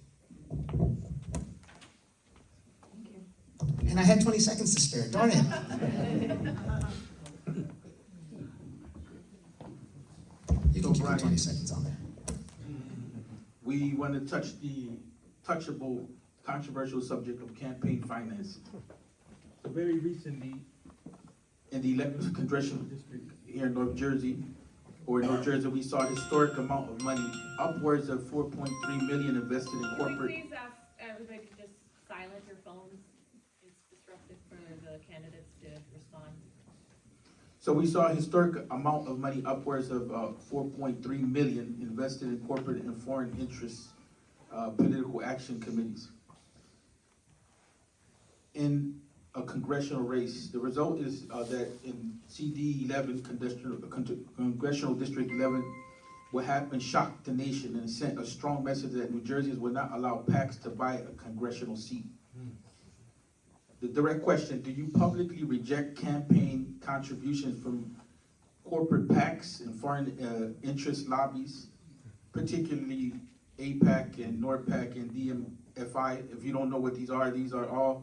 Thank you. And I had 20 seconds to spare, darn it. You can keep your 20 seconds on there. We want to touch the touchable, controversial subject of campaign finance. So very recently, in the 11th Congressional District here in North Jersey, we saw a historic amount of money, upwards of $4.3 million invested in Can we corporate. please ask everybody to just silence your phones? It's disruptive for the candidates to respond. So we saw a historic amount of money, upwards of $4.3 million invested in corporate and foreign interests, political action committees. In a congressional race, the result is that in CD 11, Congressional District 11, what happened shocked the nation and sent a strong message that New Jerseyans would not allow PACs to buy a congressional seat. The direct question, do you publicly reject campaign contributions from corporate PACs and foreign interest lobbies, particularly APAC and NORPAC and DMFI? If you don't know what these are all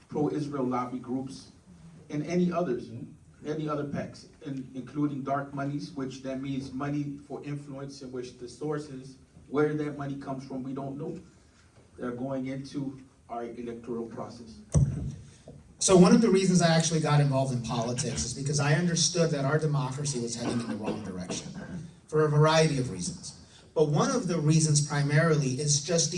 pro-Israel lobby groups, and any others, any other PACs, including dark monies, which that means money for influence, in which the sources, where that money comes from, we don't know. They're going into our electoral process. So one of the reasons I actually got involved in politics is because I understood that our democracy was heading in the wrong direction for a variety of reasons. But one of the reasons primarily is just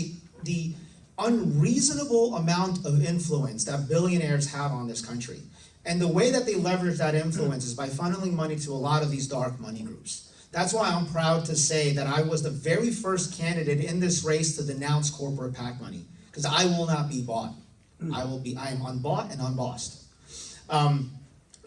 the unreasonable amount of influence that billionaires have on this country. And the way that they leverage that influence is by funneling money to a lot of these dark money groups. That's why I'm proud to say that I was the very first candidate in this race to denounce corporate PAC money, because I will not be bought. I am unbought and unbossed.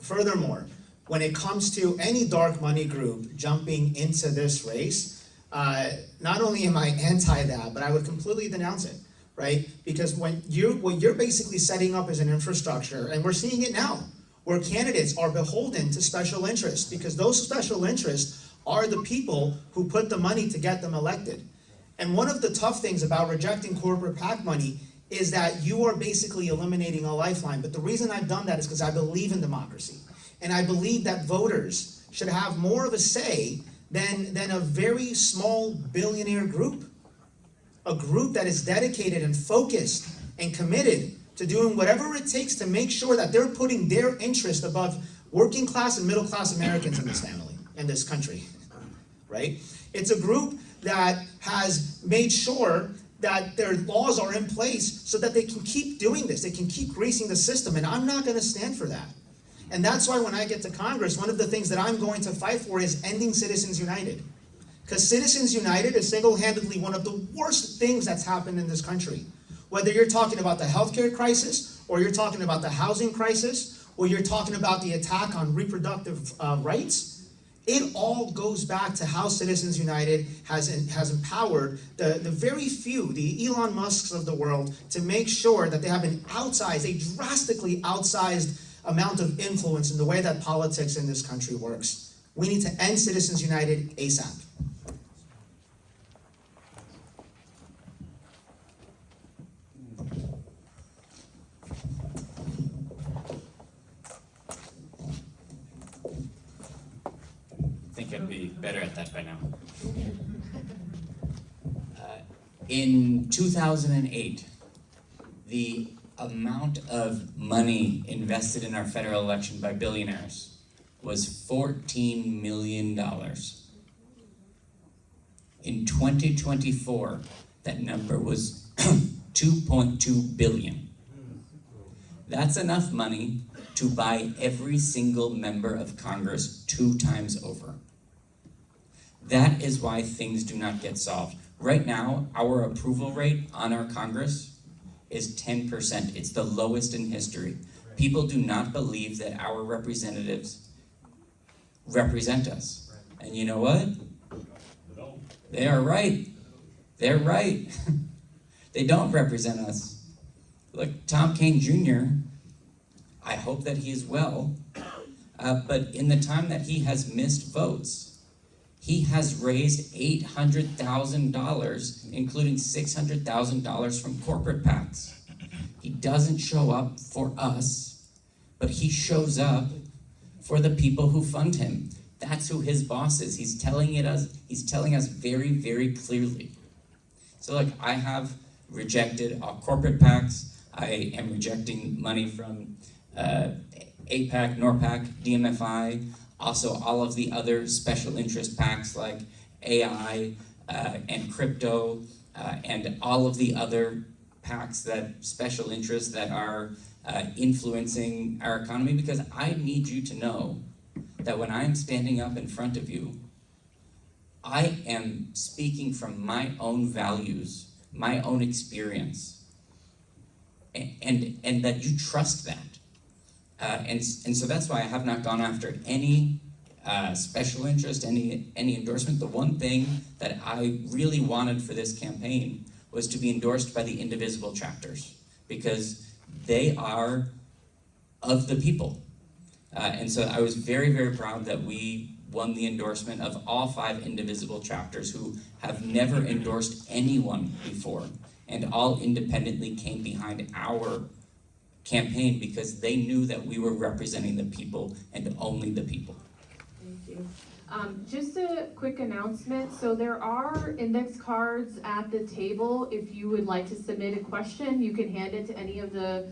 Furthermore, when it comes to any dark money group jumping into this race, not only am I anti that, but I would completely denounce it. Right? Because what you're basically setting up as an infrastructure, and we're seeing it now, where candidates are beholden to special interests, because those special interests are the people who put the money to get them elected. And one of the tough things about rejecting corporate PAC money is that you are basically eliminating a lifeline. But the reason I've done that is because I believe in democracy. And I believe that voters should have more of a say than a very small billionaire group. A group that is dedicated and focused and committed to doing whatever it takes to make sure that they're putting their interest above working class and middle class Americans in this family, in this country, right? It's a group that has made sure that their laws are in place so that they can keep doing this, they can keep greasing the system, and I'm not gonna stand for that. And that's why when I get to Congress, one of the things that I'm going to fight for is ending Citizens United. Because Citizens United is single-handedly one of the worst things that's happened in this country. Whether you're talking about the healthcare crisis, or you're talking about the housing crisis, or you're talking about the attack on reproductive rights, it all goes back to how Citizens United has empowered the very few, the Elon Musks of the world, to make sure that they have a drastically outsized amount of influence in the way that politics in this country works. We need to end Citizens United ASAP. I think I'd be better at that by now. In 2008, the amount of money invested in our federal election by billionaires was $14 million. In 2024, that number was 2.2 billion. That's enough money to buy every single member of Congress 2 times over. That is why things do not get solved. Right now, our approval rate on our Congress is 10%. It's the lowest in history. People do not believe that our representatives represent us. And you know what? They are right. They're right. They don't represent us. Look, Tom Kean Jr., I hope that he is well, but in the time that he has missed votes, he has raised $800,000, including $600,000 from corporate PACs. He doesn't show up for us, but he shows up for the people who fund him. That's who his boss is. He's telling us very, very clearly. So look, I have rejected all corporate PACs. I am rejecting money from APAC, NORPAC, DMFI, also all of the other special interest PACs like AI and crypto and all of the other PACs that special interests that are influencing our economy, because I need you to know that when I'm standing up in front of you, I am speaking from my own values, my own experience, and that you trust that. And so that's why I have not gone after any special interest, any endorsement. The one thing that I really wanted for this campaign was to be endorsed by the indivisible chapters, because they are of the people. And so I was very, very proud that we won the endorsement of all 5 indivisible chapters who have never endorsed anyone before, and all independently came behind our campaign because they knew that we were representing the people and only the people. Thank you. Just a quick announcement. So there are index cards at the table. If you would like to submit a question, you can hand it to any of the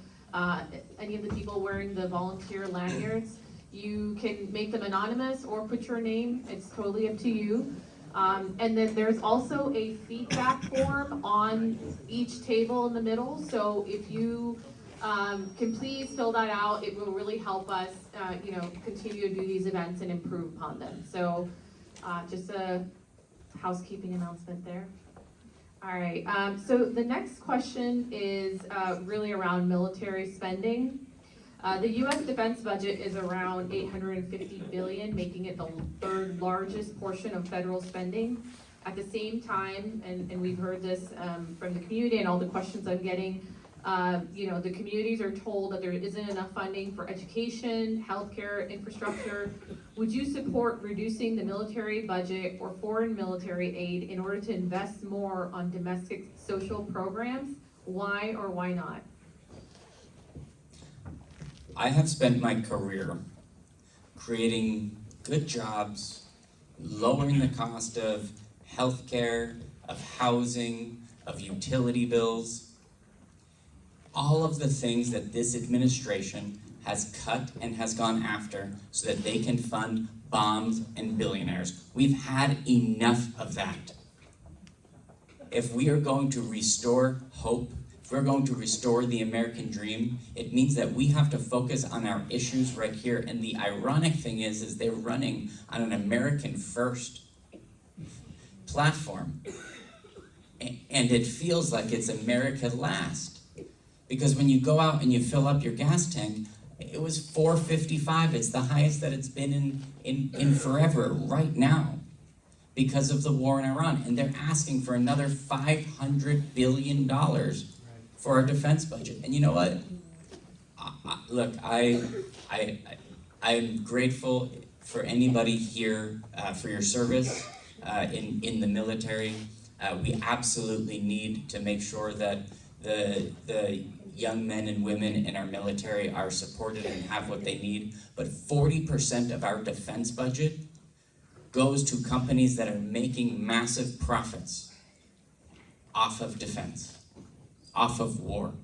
people wearing the volunteer lanyards. You can make them anonymous or put your name. It's totally up to you. And then there's also a feedback form on each table in the middle. So if you can please fill that out, it will really help us, continue to do these events and improve upon them. So just a housekeeping announcement there. All right, so the next question is really around military spending. The U.S. defense budget is around $850 billion, making it the 3rd largest portion of federal spending. At the same time, and we've heard this from the community and all the questions I'm getting, the communities are told that there isn't enough funding for education, healthcare, infrastructure. Would you support reducing the military budget or foreign military aid in order to invest more on domestic social programs? Why or why not? I have spent my career creating good jobs, lowering the cost of healthcare, of housing, of utility bills, all of the things that this administration has cut and has gone after so that they can fund bombs and billionaires. We've had enough of that. If we are going to restore hope, if we're going to restore the American dream, it means that we have to focus on our issues right here. And the ironic thing is they're running on an American first platform. And it feels like it's America last. Because when you go out and you fill up your gas tank, it was $4.55. It's the highest that it's been in forever right now because of the war in Iran. And they're asking for another $500 billion for our defense budget. And you know what? I'm grateful for anybody here for your service in the military. We absolutely need to make sure that the young men and women in our military are supported and have what they need. But 40% of our defense budget goes to companies that are making massive profits off of defense, off of war.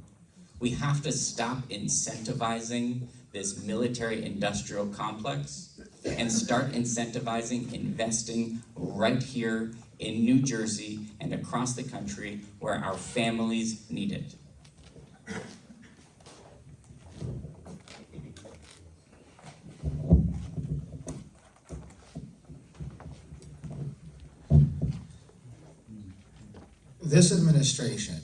We have to stop incentivizing this military-industrial complex and start incentivizing investing right here in New Jersey and across the country where our families need it. This administration,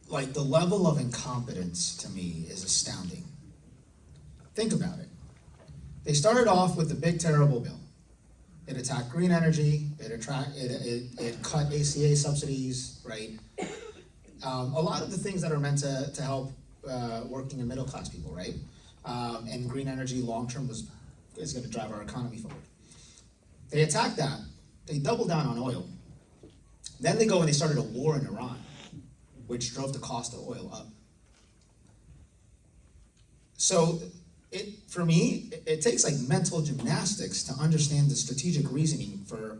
like the level of incompetence to me is astounding. Think about it. They started off with the big terrible bill. It attacked green energy, it cut ACA subsidies, right? A lot of the things that are meant to help working and middle class people, right? And green energy long-term is gonna drive our economy forward. They attacked that, they doubled down on oil. Then they go and they started a war in Iran, which drove the cost of oil up. So for me, it takes like mental gymnastics to understand the strategic reasoning for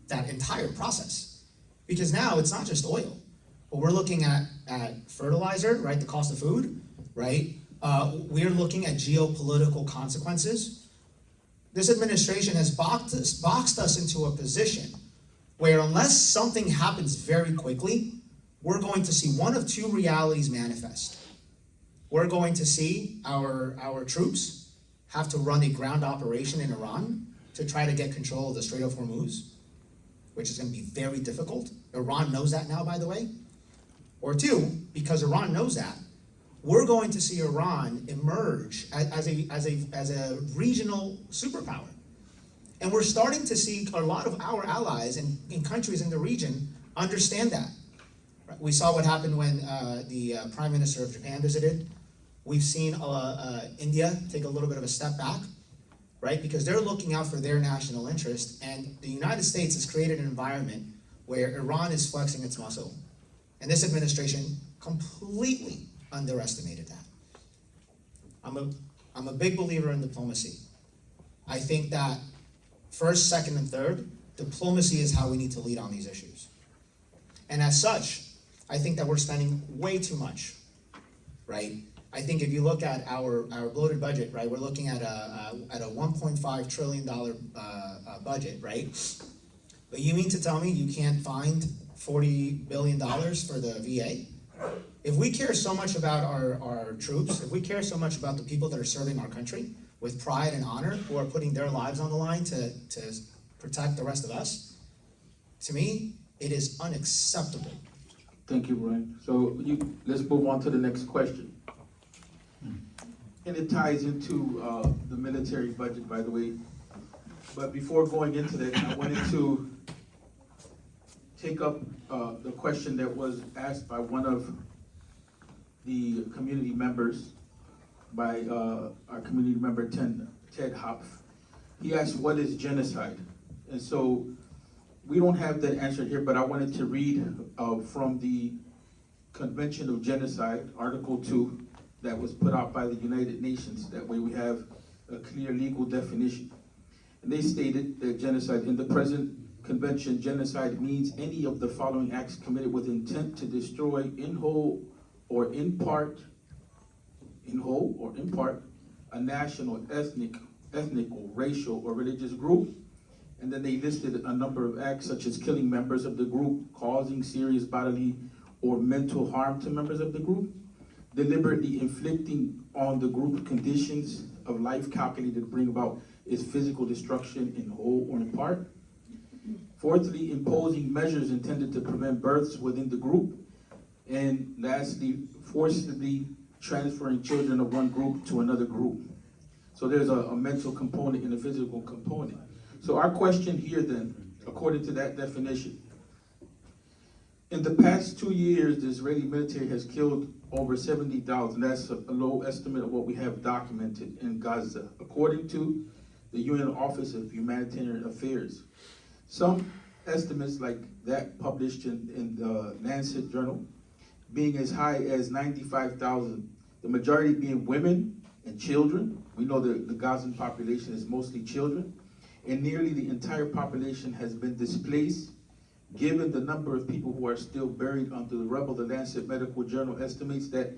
that entire process. Because now it's not just oil, but we're looking at fertilizer, right, the cost of food, right? We're looking at geopolitical consequences. This administration has boxed us into a position where unless something happens very quickly, we're going to see one of two realities manifest. We're going to see our troops have to run a ground operation in Iran to try to get control of the Strait of Hormuz, which is going to be very difficult. Iran knows that now, by the way. Or two, because Iran knows that, we're going to see Iran emerge as a regional superpower. And we're starting to see a lot of our allies in countries in the region understand that. We saw what happened when the Prime Minister of Japan visited. We've seen India take a little bit of a step back, right? Because they're looking out for their national interest, and the United States has created an environment where Iran is flexing its muscle. And this administration completely underestimated that. I'm a big believer in diplomacy. I think that first, second, and third, diplomacy is how we need to lead on these issues. And as such, I think that we're spending way too much, right? I think if you look at our bloated budget, right, we're looking at a $1.5 trillion budget, right? But you mean to tell me you can't find $40 billion for the VA? If we care so much about our troops, if we care so much about the people that are serving our country with pride and honor, who are putting their lives on the line to protect the rest of us, to me, it is unacceptable. Thank you, Brian. So let's move on to the next question. And it ties into the military budget, by the way. But before going into that, I wanted to take up the question that was asked by one of the community members, by our community member Ted Hopf. He asked, what is genocide? And so we don't have that answer here, but I wanted to read from the Convention of Genocide, Article 2, that was put out by the United Nations. That way we have a clear legal definition. And they stated that genocide, in the present convention, genocide means any of the following acts committed with intent to destroy in whole or in part, a national, ethnic, or racial or religious group. And then they listed a number of acts such as killing members of the group, causing serious bodily or mental harm to members of the group, deliberately inflicting on the group conditions of life calculated to bring about its physical destruction in whole or in part. Fourthly, imposing measures intended to prevent births within the group. And lastly, forcibly transferring children of one group to another group. So there's a mental component and a physical component. So our question here then, according to that definition, in the past 2 years, the Israeli military has killed over 70,000. That's a low estimate of what we have documented in Gaza, according to the UN Office of Humanitarian Affairs. Some estimates like that published in the Lancet Journal being as high as 95,000, the majority being women and children. We know that the Gazan population is mostly children, and nearly the entire population has been displaced. Given the number of people who are still buried under the rubble, the Lancet Medical Journal estimates that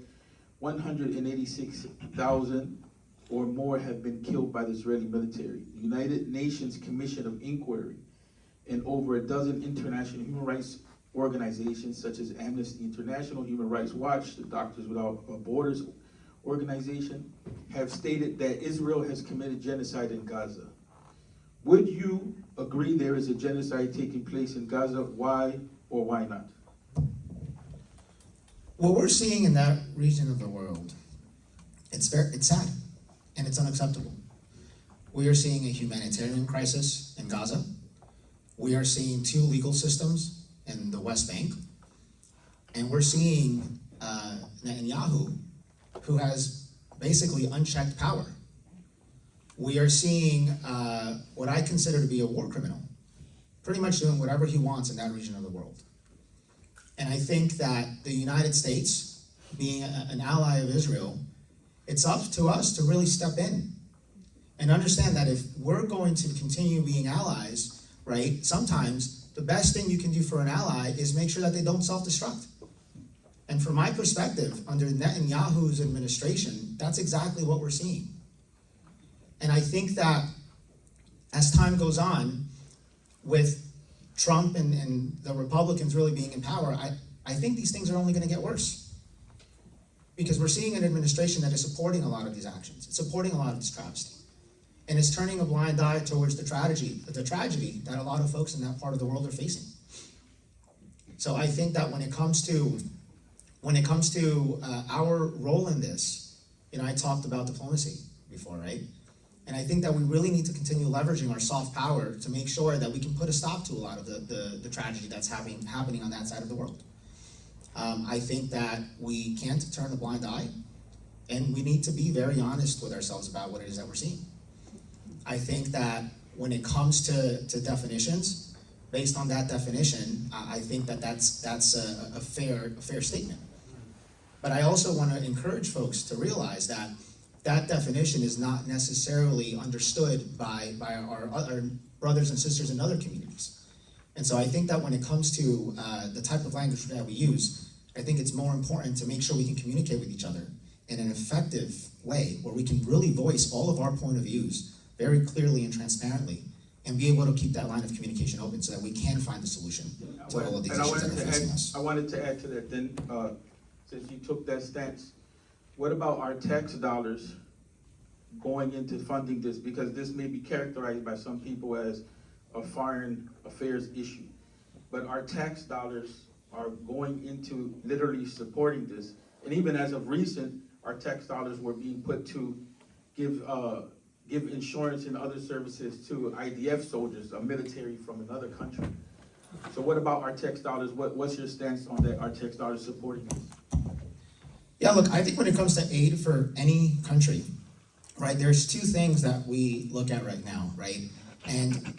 186,000 or more have been killed by the Israeli military. The United Nations Commission of Inquiry and over a dozen international human rights organizations such as Amnesty International, Human Rights Watch, the Doctors Without Borders organization have stated that Israel has committed genocide in Gaza. Would you agree there is a genocide taking place in Gaza? Why or why not? What we're seeing in that region of the world, it's sad and it's unacceptable. We are seeing a humanitarian crisis in Gaza. We are seeing two legal systems in the West Bank. And we're seeing Netanyahu, who has basically unchecked power. We are seeing what I consider to be a war criminal, pretty much doing whatever he wants in that region of the world. And I think that the United States, being an ally of Israel, it's up to us to really step in and understand that if we're going to continue being allies, right, sometimes the best thing you can do for an ally is make sure that they don't self-destruct. And from my perspective, under Netanyahu's administration, that's exactly what we're seeing. And I think that as time goes on, with Trump and the Republicans really being in power, I think these things are only going to get worse. Because we're seeing an administration that is supporting a lot of these actions. It's supporting a lot of this travesty. And it's turning a blind eye towards the tragedy that a lot of folks in that part of the world are facing. So I think that when it comes to our role in this, I talked about diplomacy before, right? And I think that we really need to continue leveraging our soft power to make sure that we can put a stop to a lot of the tragedy that's happening on that side of the world. I think that we can't turn a blind eye, and we need to be very honest with ourselves about what it is that we're seeing. I think that when it comes to definitions, based on that definition, I think that that's a fair statement. But I also want to encourage folks to realize that that definition is not necessarily understood by our other brothers and sisters in other communities. And so I think that when it comes to the type of language that we use, I think it's more important to make sure we can communicate with each other in an effective way where we can really voice all of our point of views very clearly and transparently and be able to keep that line of communication open so that we can find a solution to all of these issues that are facing us. I wanted to add to that then, since you took that stance, what about our tax dollars going into funding this? Because this may be characterized by some people as a foreign affairs issue. But our tax dollars are going into literally supporting this. And even as of recent, our tax dollars were being put to give insurance and other services to IDF soldiers, a military from another country. So what about our tax dollars? What's your stance on that, our tax dollars supporting this? Yeah, look, I think when it comes to aid for any country, right, there's two things that we look at right now, right? And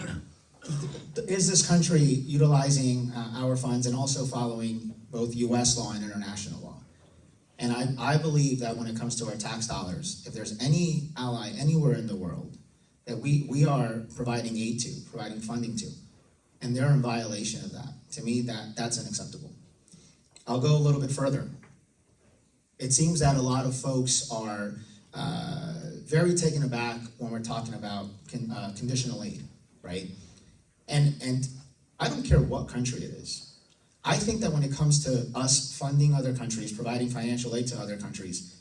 is this country utilizing our funds and also following both US law and international law? And I believe that when it comes to our tax dollars, if there's any ally anywhere in the world that we are providing aid to, providing funding to, and they're in violation of that, to me, that's unacceptable. I'll go a little bit further. It seems that a lot of folks are very taken aback when we're talking about conditional aid, right? And I don't care what country it is. I think that when it comes to us funding other countries, providing financial aid to other countries,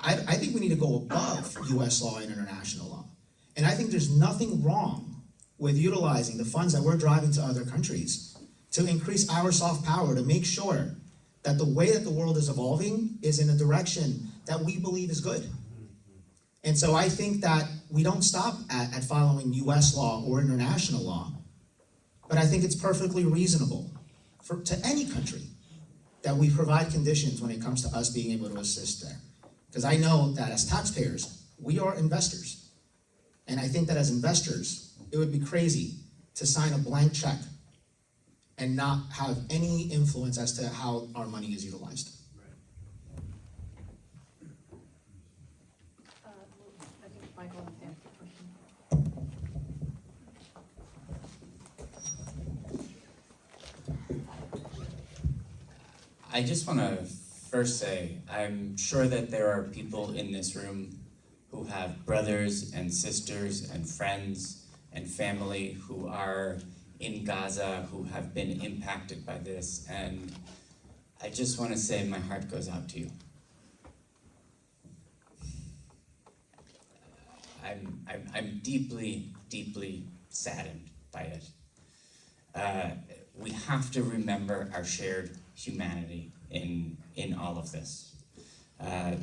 I think we need to go above US law and international law. And I think there's nothing wrong with utilizing the funds that we're driving to other countries to increase our soft power to make sure that the way that the world is evolving is in a direction that we believe is good. And so I think that we don't stop at following US law or international law, but I think it's perfectly reasonable to any country that we provide conditions when it comes to us being able to assist there. Because I know that as taxpayers, we are investors. And I think that as investors, it would be crazy to sign a blank check and not have any influence as to how our money is utilized. I think Michael wants to answer the question. I just want to first say, I'm sure that there are people in this room who have brothers and sisters and friends and family who are in Gaza, who have been impacted by this, and I just want to say my heart goes out to you. I'm deeply, deeply saddened by it. We have to remember our shared humanity in all of this.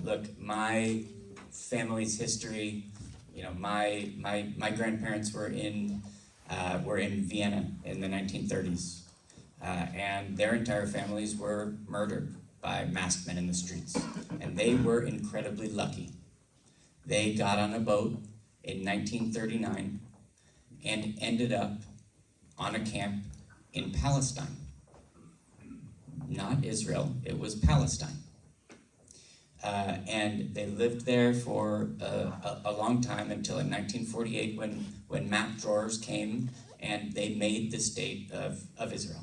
Look, my family's history, you know, my grandparents were in Vienna in the 1930s, and their entire families were murdered by masked men in the streets, and they were incredibly lucky. They got on a boat in 1939 and ended up on a camp in Palestine. Not Israel, it was Palestine. And they lived there for a long time until in 1948 when map drawers came and they made the state of Israel.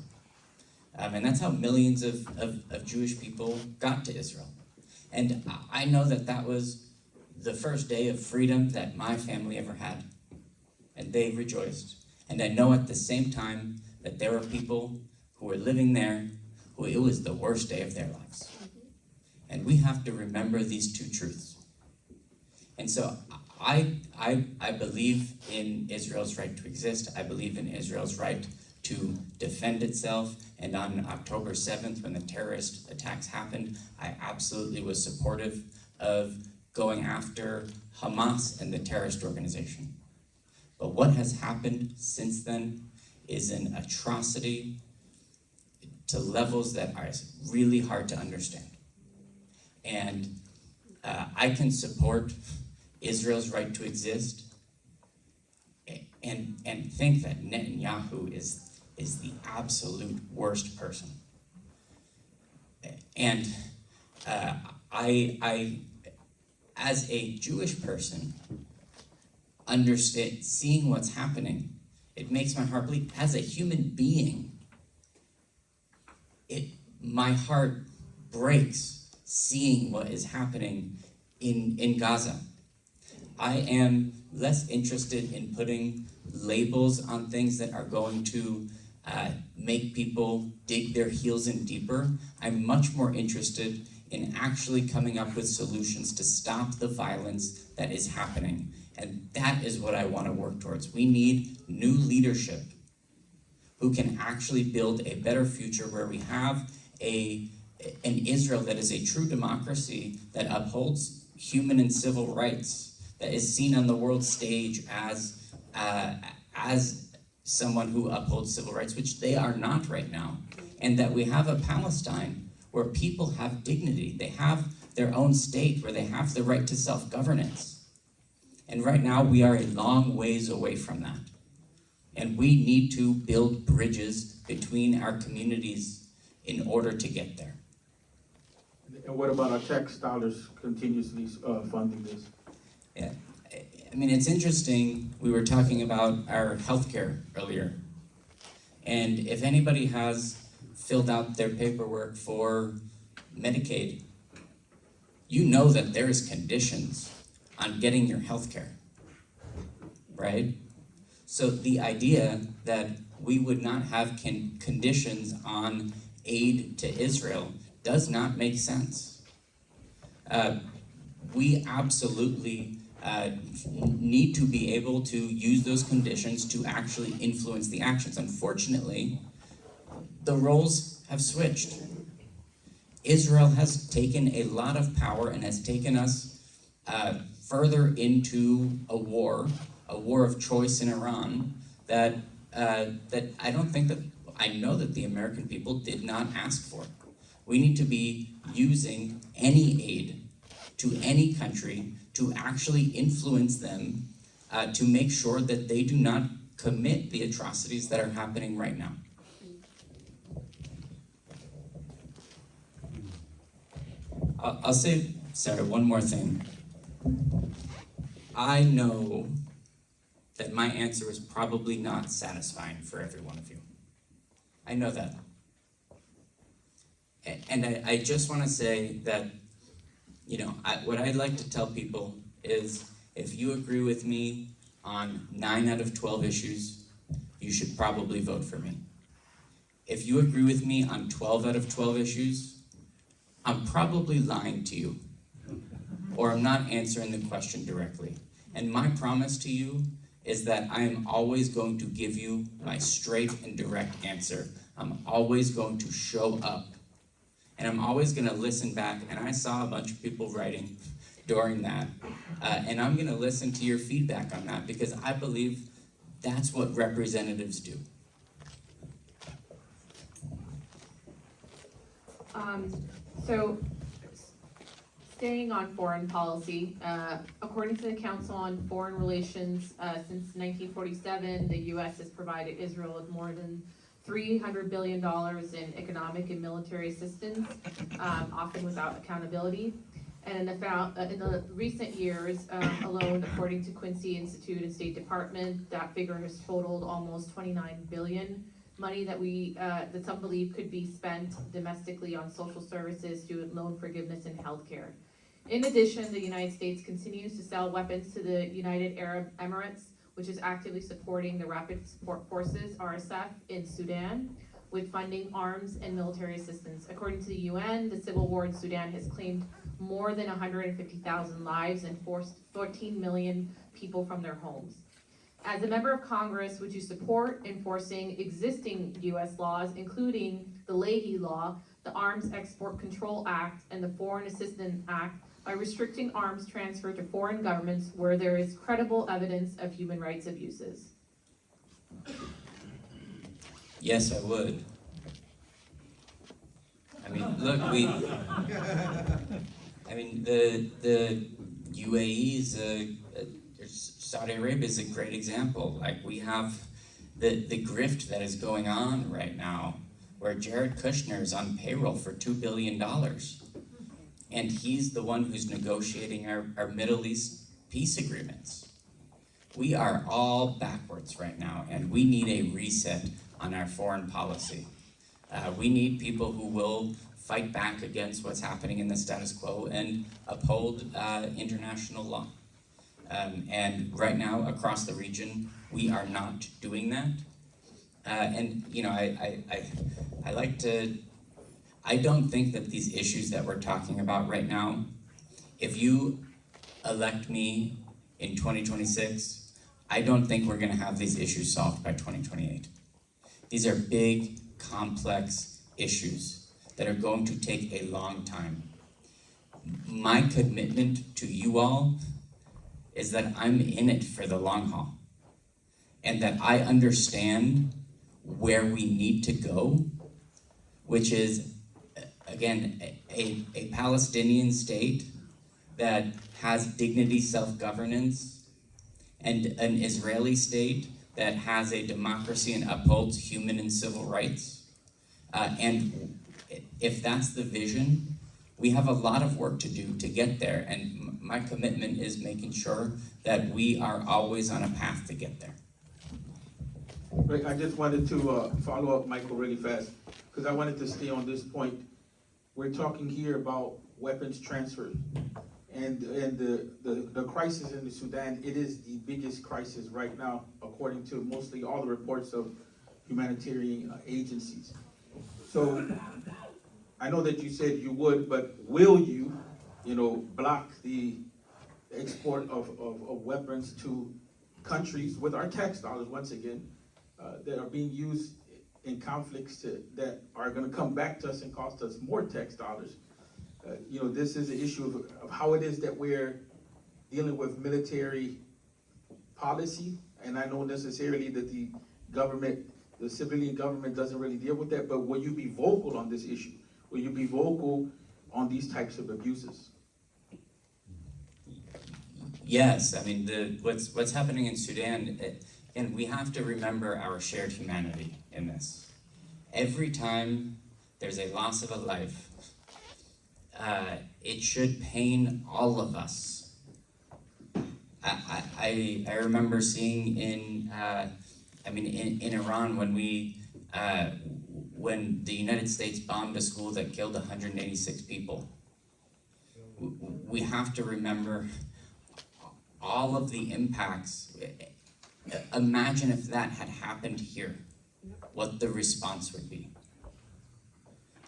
And that's how millions of Jewish people got to Israel. And I know that that was the first day of freedom that my family ever had. And they rejoiced. And I know at the same time that there were people who were living there who it was the worst day of their lives. And we have to remember these two truths. And so I believe in Israel's right to exist. I believe in Israel's right to defend itself. And on October 7th, when the terrorist attacks happened, I absolutely was supportive of going after Hamas and the terrorist organization. But what has happened since then is an atrocity to levels that are really hard to understand. And I can support Israel's right to exist and think that Netanyahu is the absolute worst person. And I as a Jewish person, understand, seeing what's happening, it makes my heart bleed. As a human being, my heart breaks seeing what is happening in Gaza. I am less interested in putting labels on things that are going to make people dig their heels in deeper. I'm much more interested in actually coming up with solutions to stop the violence that is happening. And that is what I want to work towards. We need new leadership who can actually build a better future where we have an Israel that is a true democracy that upholds human and civil rights, that is seen on the world stage as someone who upholds civil rights, which they are not right now. And that we have a Palestine where people have dignity. They have their own state where they have the right to self-governance. And right now we are a long ways away from that. And we need to build bridges between our communities in order to get there. And what about our tax dollars continuously funding this? Yeah, I mean, it's interesting, we were talking about our healthcare earlier. And if anybody has filled out their paperwork for Medicaid, you know that there's conditions on getting your healthcare, right? So the idea that we would not have conditions on aid to Israel does not make sense. We absolutely need to be able to use those conditions to actually influence the actions. Unfortunately, the roles have switched. Israel has taken a lot of power and has taken us further into a war of choice in Iran that I don't think that, I know that the American people did not ask for. We need to be using any aid to any country to actually influence them to make sure that they do not commit the atrocities that are happening right now. I'll say, Sarah, one more thing. I know that my answer is probably not satisfying for every one of you. I know that. And I just want to say that, you know, what I'd like to tell people is if you agree with me on 9 out of 12 issues, you should probably vote for me. If you agree with me on 12 out of 12 issues, I'm probably lying to you, or I'm not answering the question directly. And my promise to you is that I am always going to give you my straight and direct answer. I'm always going to show up. And I'm always going to listen back. And I saw a bunch of people writing during that. And I'm going to listen to your feedback on that because I believe that's what representatives do. So, staying on foreign policy, according to the Council on Foreign Relations, since 1947, the U.S. has provided Israel with more than $300 billion in economic and military assistance, often without accountability. And in the recent years alone, according to Quincy Institute and State Department, that figure has totaled almost $29 billion. Money that some believe could be spent domestically on social services, student loan forgiveness, and healthcare. In addition, the United States continues to sell weapons to the United Arab Emirates, which is actively supporting the Rapid Support Forces, RSF, in Sudan, with funding, arms, and military assistance. According to the UN, the civil war in Sudan has claimed more than 150,000 lives and forced 14 million people from their homes. As a member of Congress, would you support enforcing existing U.S. laws, including the Leahy Law, the Arms Export Control Act, and the Foreign Assistance Act, by restricting arms transfer to foreign governments where there is credible evidence of human rights abuses? Yes, I would. I mean, look, the UAE is Saudi Arabia is a great example. Like, we have the grift that is going on right now, where Jared Kushner is on payroll for $2 billion. And he's the one who's negotiating our Middle East peace agreements. We are all backwards right now, and we need a reset on our foreign policy. We need people who will fight back against what's happening in the status quo and uphold international law. And right now, across the region, we are not doing that. And you know, I don't think that these issues that we're talking about right now, if you elect me in 2026, I don't think we're gonna have these issues solved by 2028. These are big, complex issues that are going to take a long time. My commitment to you all is that I'm in it for the long haul, and that I understand where we need to go, which is, again, a Palestinian state that has dignity, self-governance, and an Israeli state that has a democracy and upholds human and civil rights. And if that's the vision, we have a lot of work to do to get there. And my commitment is making sure that we are always on a path to get there. Right, I just wanted to follow up, Michael, really fast, because I wanted to stay on this point. We're talking here about weapons transfer, and the crisis in the Sudan, it is the biggest crisis right now, according to mostly all the reports of humanitarian agencies. So I know that you said you would, but will you, block the export of weapons to countries with our tax dollars, once again, that are being used in conflicts that are going to come back to us and cost us more tax dollars? This is an issue of how it is that we're dealing with military policy, and I know necessarily that the civilian government doesn't really deal with that, but will you be vocal on this issue? Will you be vocal on these types of abuses? Yes, I mean, what's happening in Sudan, and we have to remember our shared humanity in this. Every time there's a loss of a life, it should pain all of us. I remember seeing in Iran when when the United States bombed a school that killed 186 people. We have to remember all of the impacts. Imagine if that had happened here, what the response would be.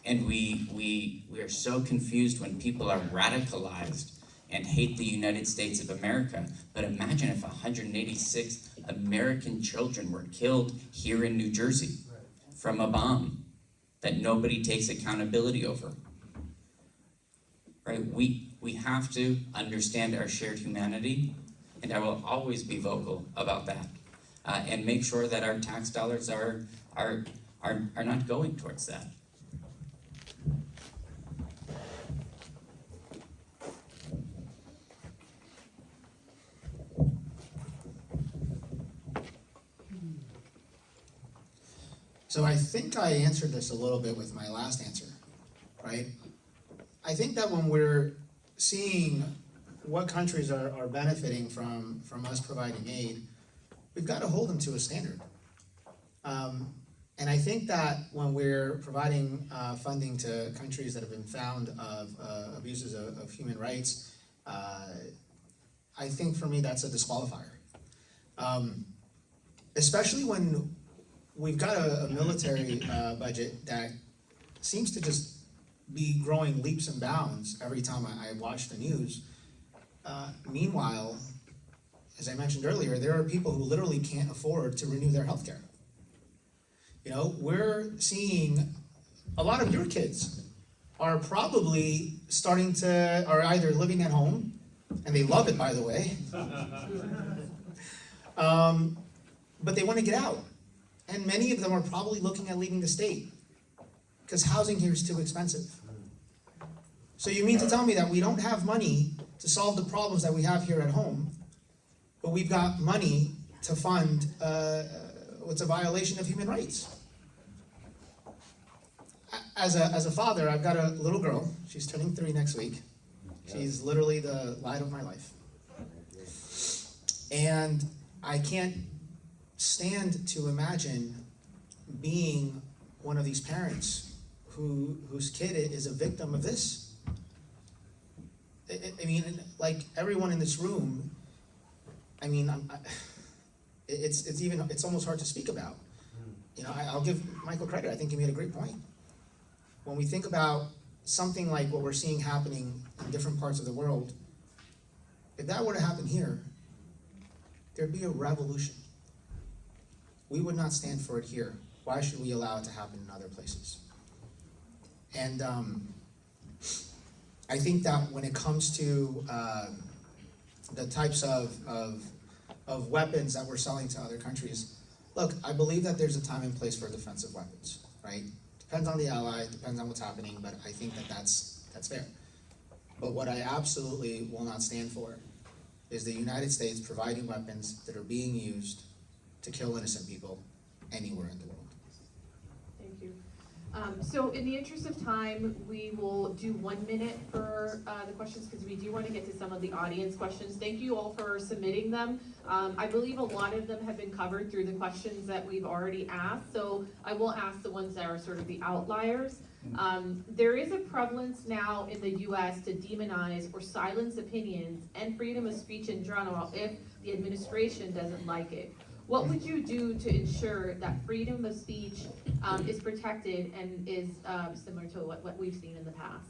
And we are so confused when people are radicalized and hate the United States of America. But imagine if 186 American children were killed here in New Jersey from a bomb that nobody takes accountability over. Right? We have to understand our shared humanity, and I will always be vocal about that, and make sure that our tax dollars are not going towards that. So I think I answered this a little bit with my last answer, right? I think that when we're seeing what countries are benefiting from us providing aid, we've got to hold them to a standard. And I think that when we're providing funding to countries that have been found of abuses of human rights, I think for me that's a disqualifier. Especially when we've got a military budget that seems to just be growing leaps and bounds every time I watch the news. Meanwhile, as I mentioned earlier, there are people who literally can't afford to renew their health care. You know, we're seeing a lot of your kids are probably are either living at home, and they love it, by the way, but they want to get out. And many of them are probably looking at leaving the state because housing here is too expensive. So you mean to tell me that we don't have money to solve the problems that we have here at home, but we've got money to fund what's a violation of human rights? As a father, I've got a little girl. She's turning 3 next week. She's literally the light of my life. And I can't stand to imagine being one of these parents whose kid is a victim of this. I mean, like everyone in this room, I mean, it's almost hard to speak about. You know, I'll give Michael credit. I think he made a great point. When we think about something like what we're seeing happening in different parts of the world, if that were to happen here, there'd be a revolution. We would not stand for it here. Why should we allow it to happen in other places? And I think that when it comes to the types of weapons that we're selling to other countries, look, I believe that there's a time and place for defensive weapons, right? Depends on the ally, depends on what's happening, but I think that that's fair. But what I absolutely will not stand for is the United States providing weapons that are being used to kill innocent people anywhere in the world. Thank you. So in the interest of time, we will do 1 minute for the questions because we do want to get to some of the audience questions. Thank you all for submitting them. I believe a lot of them have been covered through the questions that we've already asked, so I will ask the ones that are sort of the outliers. There is a prevalence now in the US to demonize or silence opinions and freedom of speech in general if the administration doesn't like it. What would you do to ensure that freedom of speech is protected and is similar to what we've seen in the past?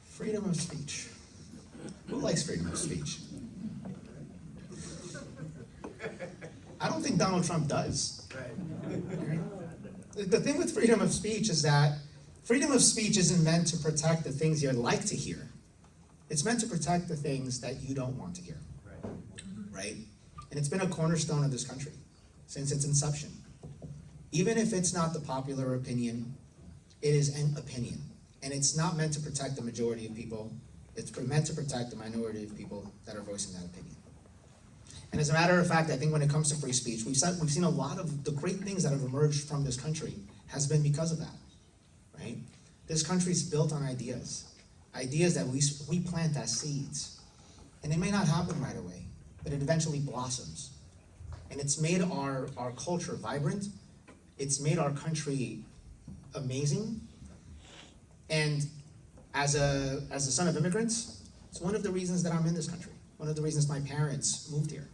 Freedom of speech. Who likes freedom of speech? I don't think Donald Trump does. The thing with freedom of speech is that freedom of speech isn't meant to protect the things you'd like to hear. It's meant to protect the things that you don't want to hear. Right? And it's been a cornerstone of this country since its inception. Even if it's not the popular opinion, it is an opinion. And it's not meant to protect the majority of people. It's meant to protect the minority of people that are voicing that opinion. And as a matter of fact, I think when it comes to free speech, we've seen a lot of the great things that have emerged from this country has been because of that, right? This country's built on ideas that we plant as seeds. And it may not happen right away, but it eventually blossoms. And it's made our culture vibrant, It's made our country amazing. And as a son of immigrants, it's one of the reasons that I'm in this country. One of the reasons my parents moved here.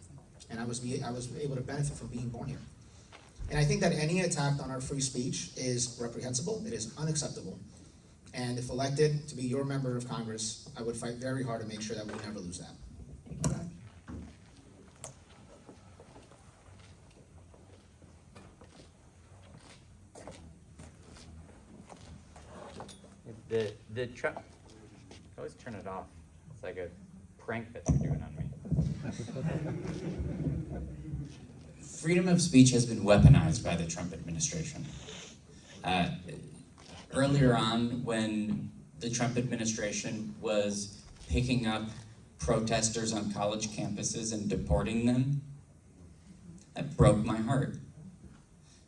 And I was able to benefit from being born here. And I think that any attack on our free speech is reprehensible, it is unacceptable. And if elected to be your member of Congress, I would fight very hard to make sure that we never lose that. The Trump, always turn it off. It's like a prank that you're doing on me. Freedom of speech has been weaponized by the Trump administration. Earlier on, when the Trump administration was picking up protesters on college campuses and deporting them, that broke my heart.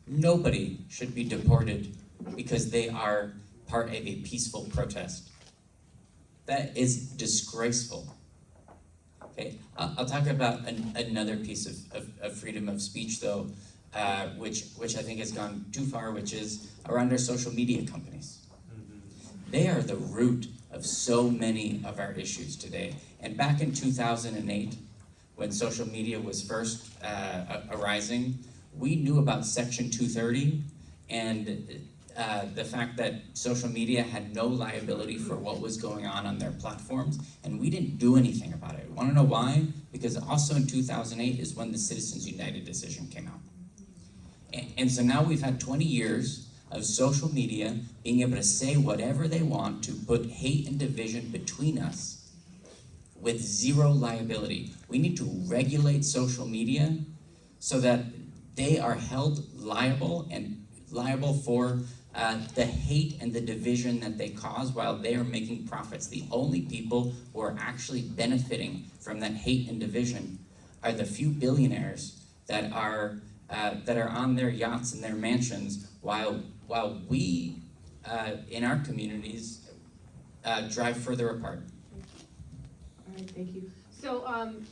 Nobody should be deported because they are part of a peaceful protest. That is disgraceful. Okay, I'll talk about another piece of freedom of speech, though, which I think has gone too far, which is around our social media companies. They are the root of so many of our issues today. And back in 2008, when social media was first arising, we knew about Section 230 and the fact that social media had no liability for what was going on their platforms, and we didn't do anything about it. Want to know why? Because also in 2008 is when the Citizens United decision came out. And so now we've had 20 years of social media being able to say whatever they want to put hate and division between us with zero liability. We need to regulate social media so that they are held liable for the hate and the division that they cause while they are making profits. The only people who are actually benefiting from that hate and division are the few billionaires that are on their yachts and their mansions while we in our communities drive further apart. All right, thank you. So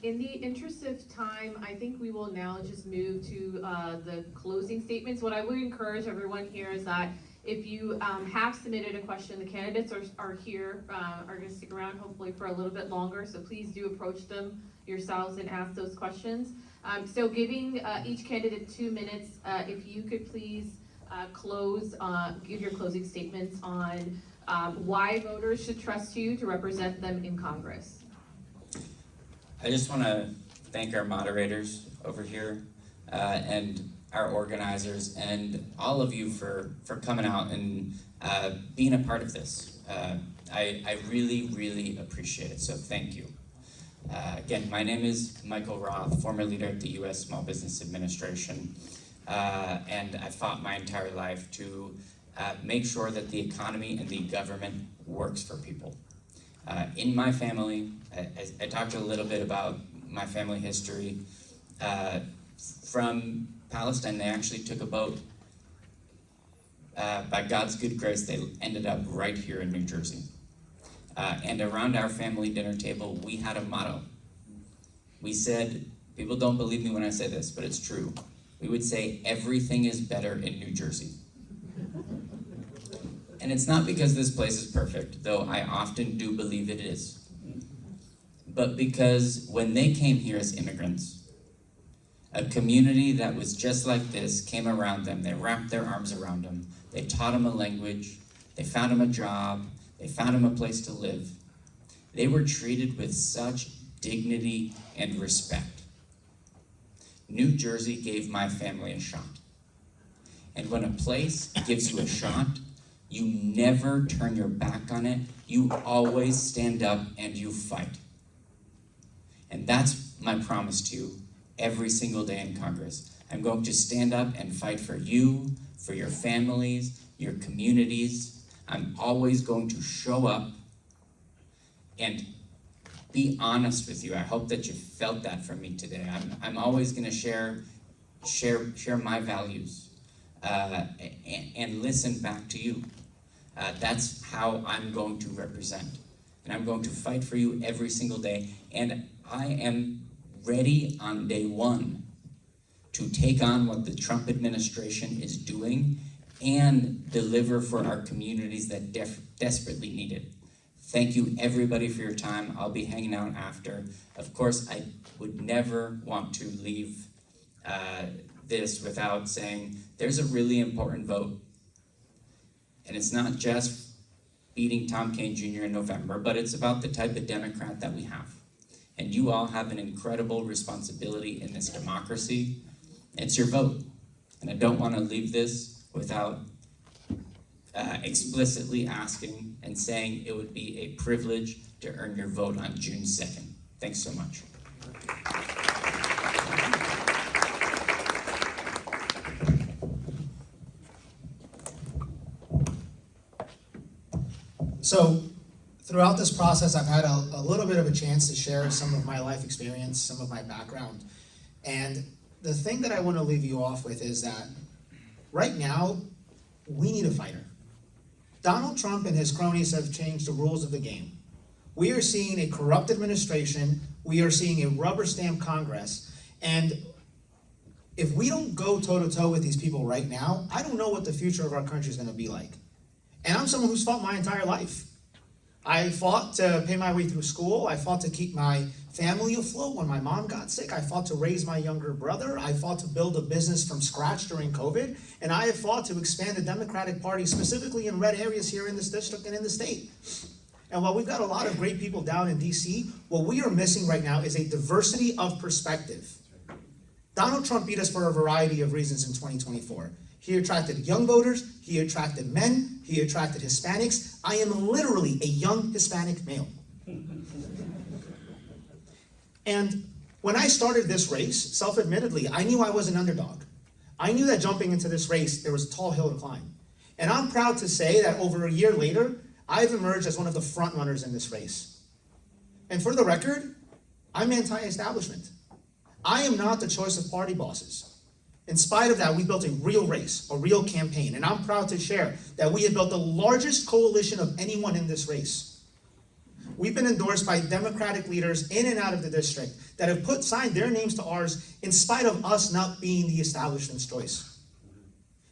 in the interest of time, I think we will now just move to the closing statements. What I would encourage everyone here is that if you have submitted a question, the candidates are here, are going to stick around hopefully for a little bit longer, so please do approach them yourselves and ask those questions. So giving each candidate 2 minutes, if you could please give your closing statements on why voters should trust you to represent them in Congress. I just want to thank our moderators over here and our organizers and all of you for coming out and being a part of this. I really, really appreciate it, so thank you. Again, my name is Michael Roth, former leader at the U.S. Small Business Administration, and I fought my entire life to make sure that the economy and the government works for people. In my family, I talked a little bit about my family history. From Palestine, they actually took a boat. By God's good grace, they ended up right here in New Jersey. And around our family dinner table, we had a motto. We said, people don't believe me when I say this, but it's true. We would say, everything is better in New Jersey. And it's not because this place is perfect, though I often do believe it is. But because when they came here as immigrants, a community that was just like this came around them. They wrapped their arms around them. They taught them a language. They found them a job. They found them a place to live. They were treated with such dignity and respect. New Jersey gave my family a shot. And when a place gives you a shot, you never turn your back on it. You always stand up and you fight. And that's my promise to you every single day in Congress. I'm going to stand up and fight for you, for your families, your communities. I'm always going to show up and be honest with you. I hope that you felt that from me today. I'm always going to share my values and listen back to you. That's how I'm going to represent. And I'm going to fight for you every single day. And I am ready on day one to take on what the Trump administration is doing and deliver for our communities that desperately need it. Thank you everybody for your time. I'll be hanging out after. Of course, I would never want to leave this without saying there's a really important vote. And it's not just beating Tom Kean Jr. in November, but it's about the type of Democrat that we have. And you all have an incredible responsibility in this democracy. It's your vote. And I don't want to leave this without explicitly asking and saying it would be a privilege to earn your vote on June 2nd. Thanks so much. So throughout this process, I've had a little bit of a chance to share some of my life experience, some of my background. And the thing that I want to leave you off with is that right now, we need a fighter. Donald Trump and his cronies have changed the rules of the game. We are seeing a corrupt administration. We are seeing a rubber stamp Congress. And if we don't go toe-to-toe with these people right now, I don't know what the future of our country is going to be like. And I'm someone who's fought my entire life. I fought to pay my way through school. I fought to keep my family afloat when my mom got sick. I fought to raise my younger brother. I fought to build a business from scratch during COVID. And I have fought to expand the Democratic Party, specifically in red areas here in this district and in the state. And while we've got a lot of great people down in DC, what we are missing right now is a diversity of perspective. Donald Trump beat us for a variety of reasons in 2024. He attracted young voters, he attracted men, he attracted Hispanics. I am literally a young Hispanic male. And when I started this race, self-admittedly, I knew I was an underdog. I knew that jumping into this race, there was a tall hill to climb. And I'm proud to say that over a year later, I've emerged as one of the front runners in this race. And for the record, I'm anti-establishment. I am not the choice of party bosses. In spite of that, we built a real race, a real campaign, and I'm proud to share that we have built the largest coalition of anyone in this race. We've been endorsed by Democratic leaders in and out of the district that have signed their names to ours in spite of us not being the establishment's choice.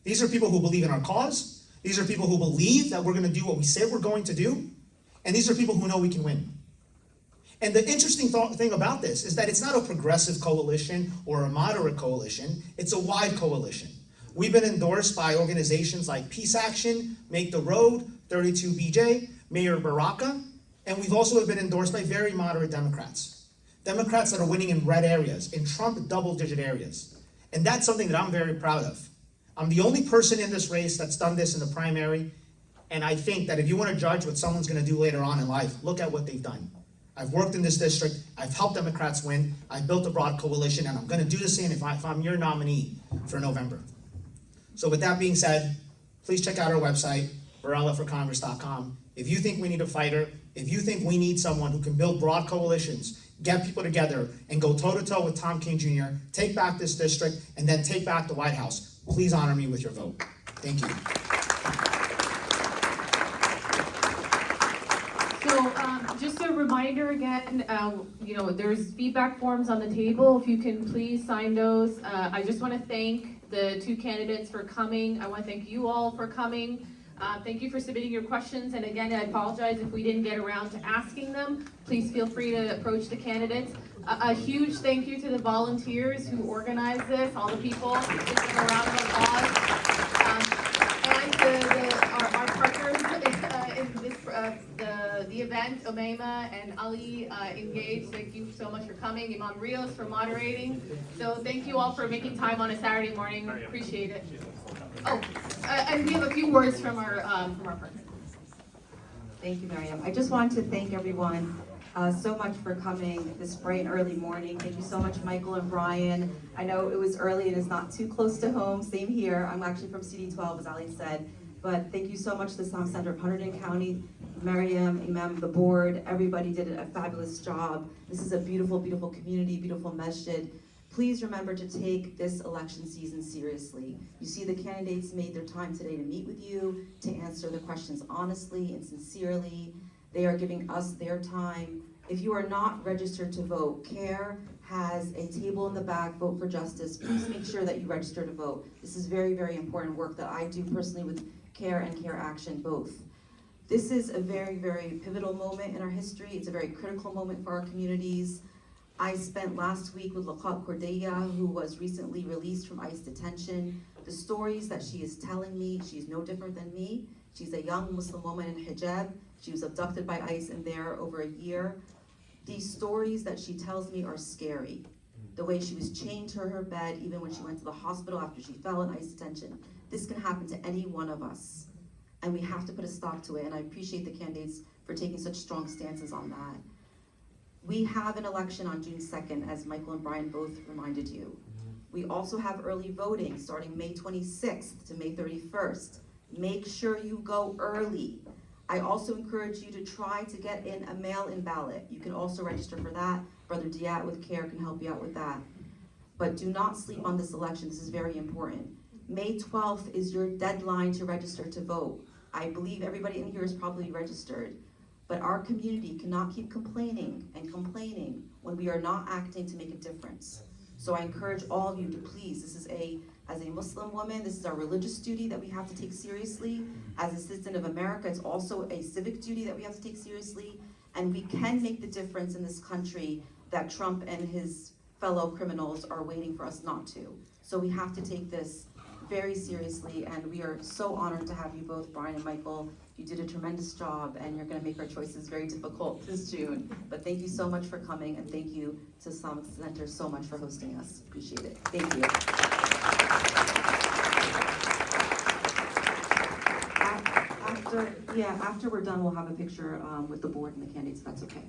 These are people who believe in our cause. These are people who believe that we're going to do what we said we're going to do. And these are people who know we can win. And the interesting thing about this is that it's not a progressive coalition or a moderate coalition, it's a wide coalition. We've been endorsed by organizations like Peace Action, Make the Road, 32BJ, Mayor Baraka, and we've also been endorsed by very moderate Democrats. Democrats that are winning in red areas, in Trump double-digit areas. And that's something that I'm very proud of. I'm the only person in this race that's done this in the primary, and I think that if you want to judge what someone's going to do later on in life, look at what they've done. I've worked in this district, I've helped Democrats win, I've built a broad coalition, and I'm going to do the same if I'm your nominee for November. So with that being said, please check out our website, VarelaForCongress.com. If you think we need a fighter, if you think we need someone who can build broad coalitions, get people together, and go toe-to-toe with Tom Kean Jr., take back this district, and then take back the White House, please honor me with your vote. Thank you. So just a reminder again, there's feedback forms on the table. If you can please sign those. I just want to thank the two candidates for coming. I want to thank you all for coming. Thank you for submitting your questions. And again, I apologize if we didn't get around to asking them. Please feel free to approach the candidates. A huge thank you to the volunteers who organized this, all the people. Just give them a round of applause. And to our partners in this, the event, Omema and Ali Engage, thank you so much for coming. Imam Rios for moderating. So thank you all for making time on a Saturday morning. Appreciate it. Oh, and we have a few words from our partners. Thank you, Miriam. I just want to thank everyone so much for coming this bright and early morning. Thank you so much, Michael and Brian. I know it was early and it's not too close to home. Same here. I'm actually from CD12, as Ali said. But thank you so much to the Islam Center of Hunterdon County, Miriam, Imam, the board. Everybody did a fabulous job. This is a beautiful, beautiful community, beautiful masjid. Please remember to take this election season seriously. You see the candidates made their time today to meet with you, to answer the questions honestly and sincerely. They are giving us their time, If you are not registered to vote, CARE has a table in the back, Vote for Justice. Please make sure that you register to vote. This is very, very important work that I do personally with CARE and CARE Action both. This is a very, very pivotal moment in our history. It's a very critical moment for our communities. I spent last week with Laqat Cordeya, who was recently released from ICE detention. The stories that she is telling me, she's no different than me. She's a young Muslim woman in hijab. She was abducted by ICE and there over a year. These stories that she tells me are scary. The way she was chained to her bed, even when she went to the hospital after she fell in ICE detention. This can happen to any one of us. And we have to put a stop to it, and I appreciate the candidates for taking such strong stances on that. We have an election on June 2nd, as Michael and Brian both reminded you. We also have early voting starting May 26th to May 31st. Make sure you go early. I also encourage you to try to get in a mail-in ballot. You can also register for that. Brother Diat with CARE can help you out with that. But do not sleep on this election. This is very important. May 12th is your deadline to register to vote. I believe everybody in here is probably registered. But our community cannot keep complaining and complaining when we are not acting to make a difference. So I encourage all of you to please, as a Muslim woman, this is our religious duty that we have to take seriously. As a citizen of America, it's also a civic duty that we have to take seriously. And we can make the difference in this country that Trump and his fellow criminals are waiting for us not to. So we have to take this very seriously, and we are so honored to have you both, Brian and Michael. You did a tremendous job, and you're gonna make our choices very difficult this June. But thank you so much for coming, and thank you to Islamic Center so much for hosting us. Appreciate it. Thank you. After we're done, we'll have a picture with the board and the candidates, if that's okay.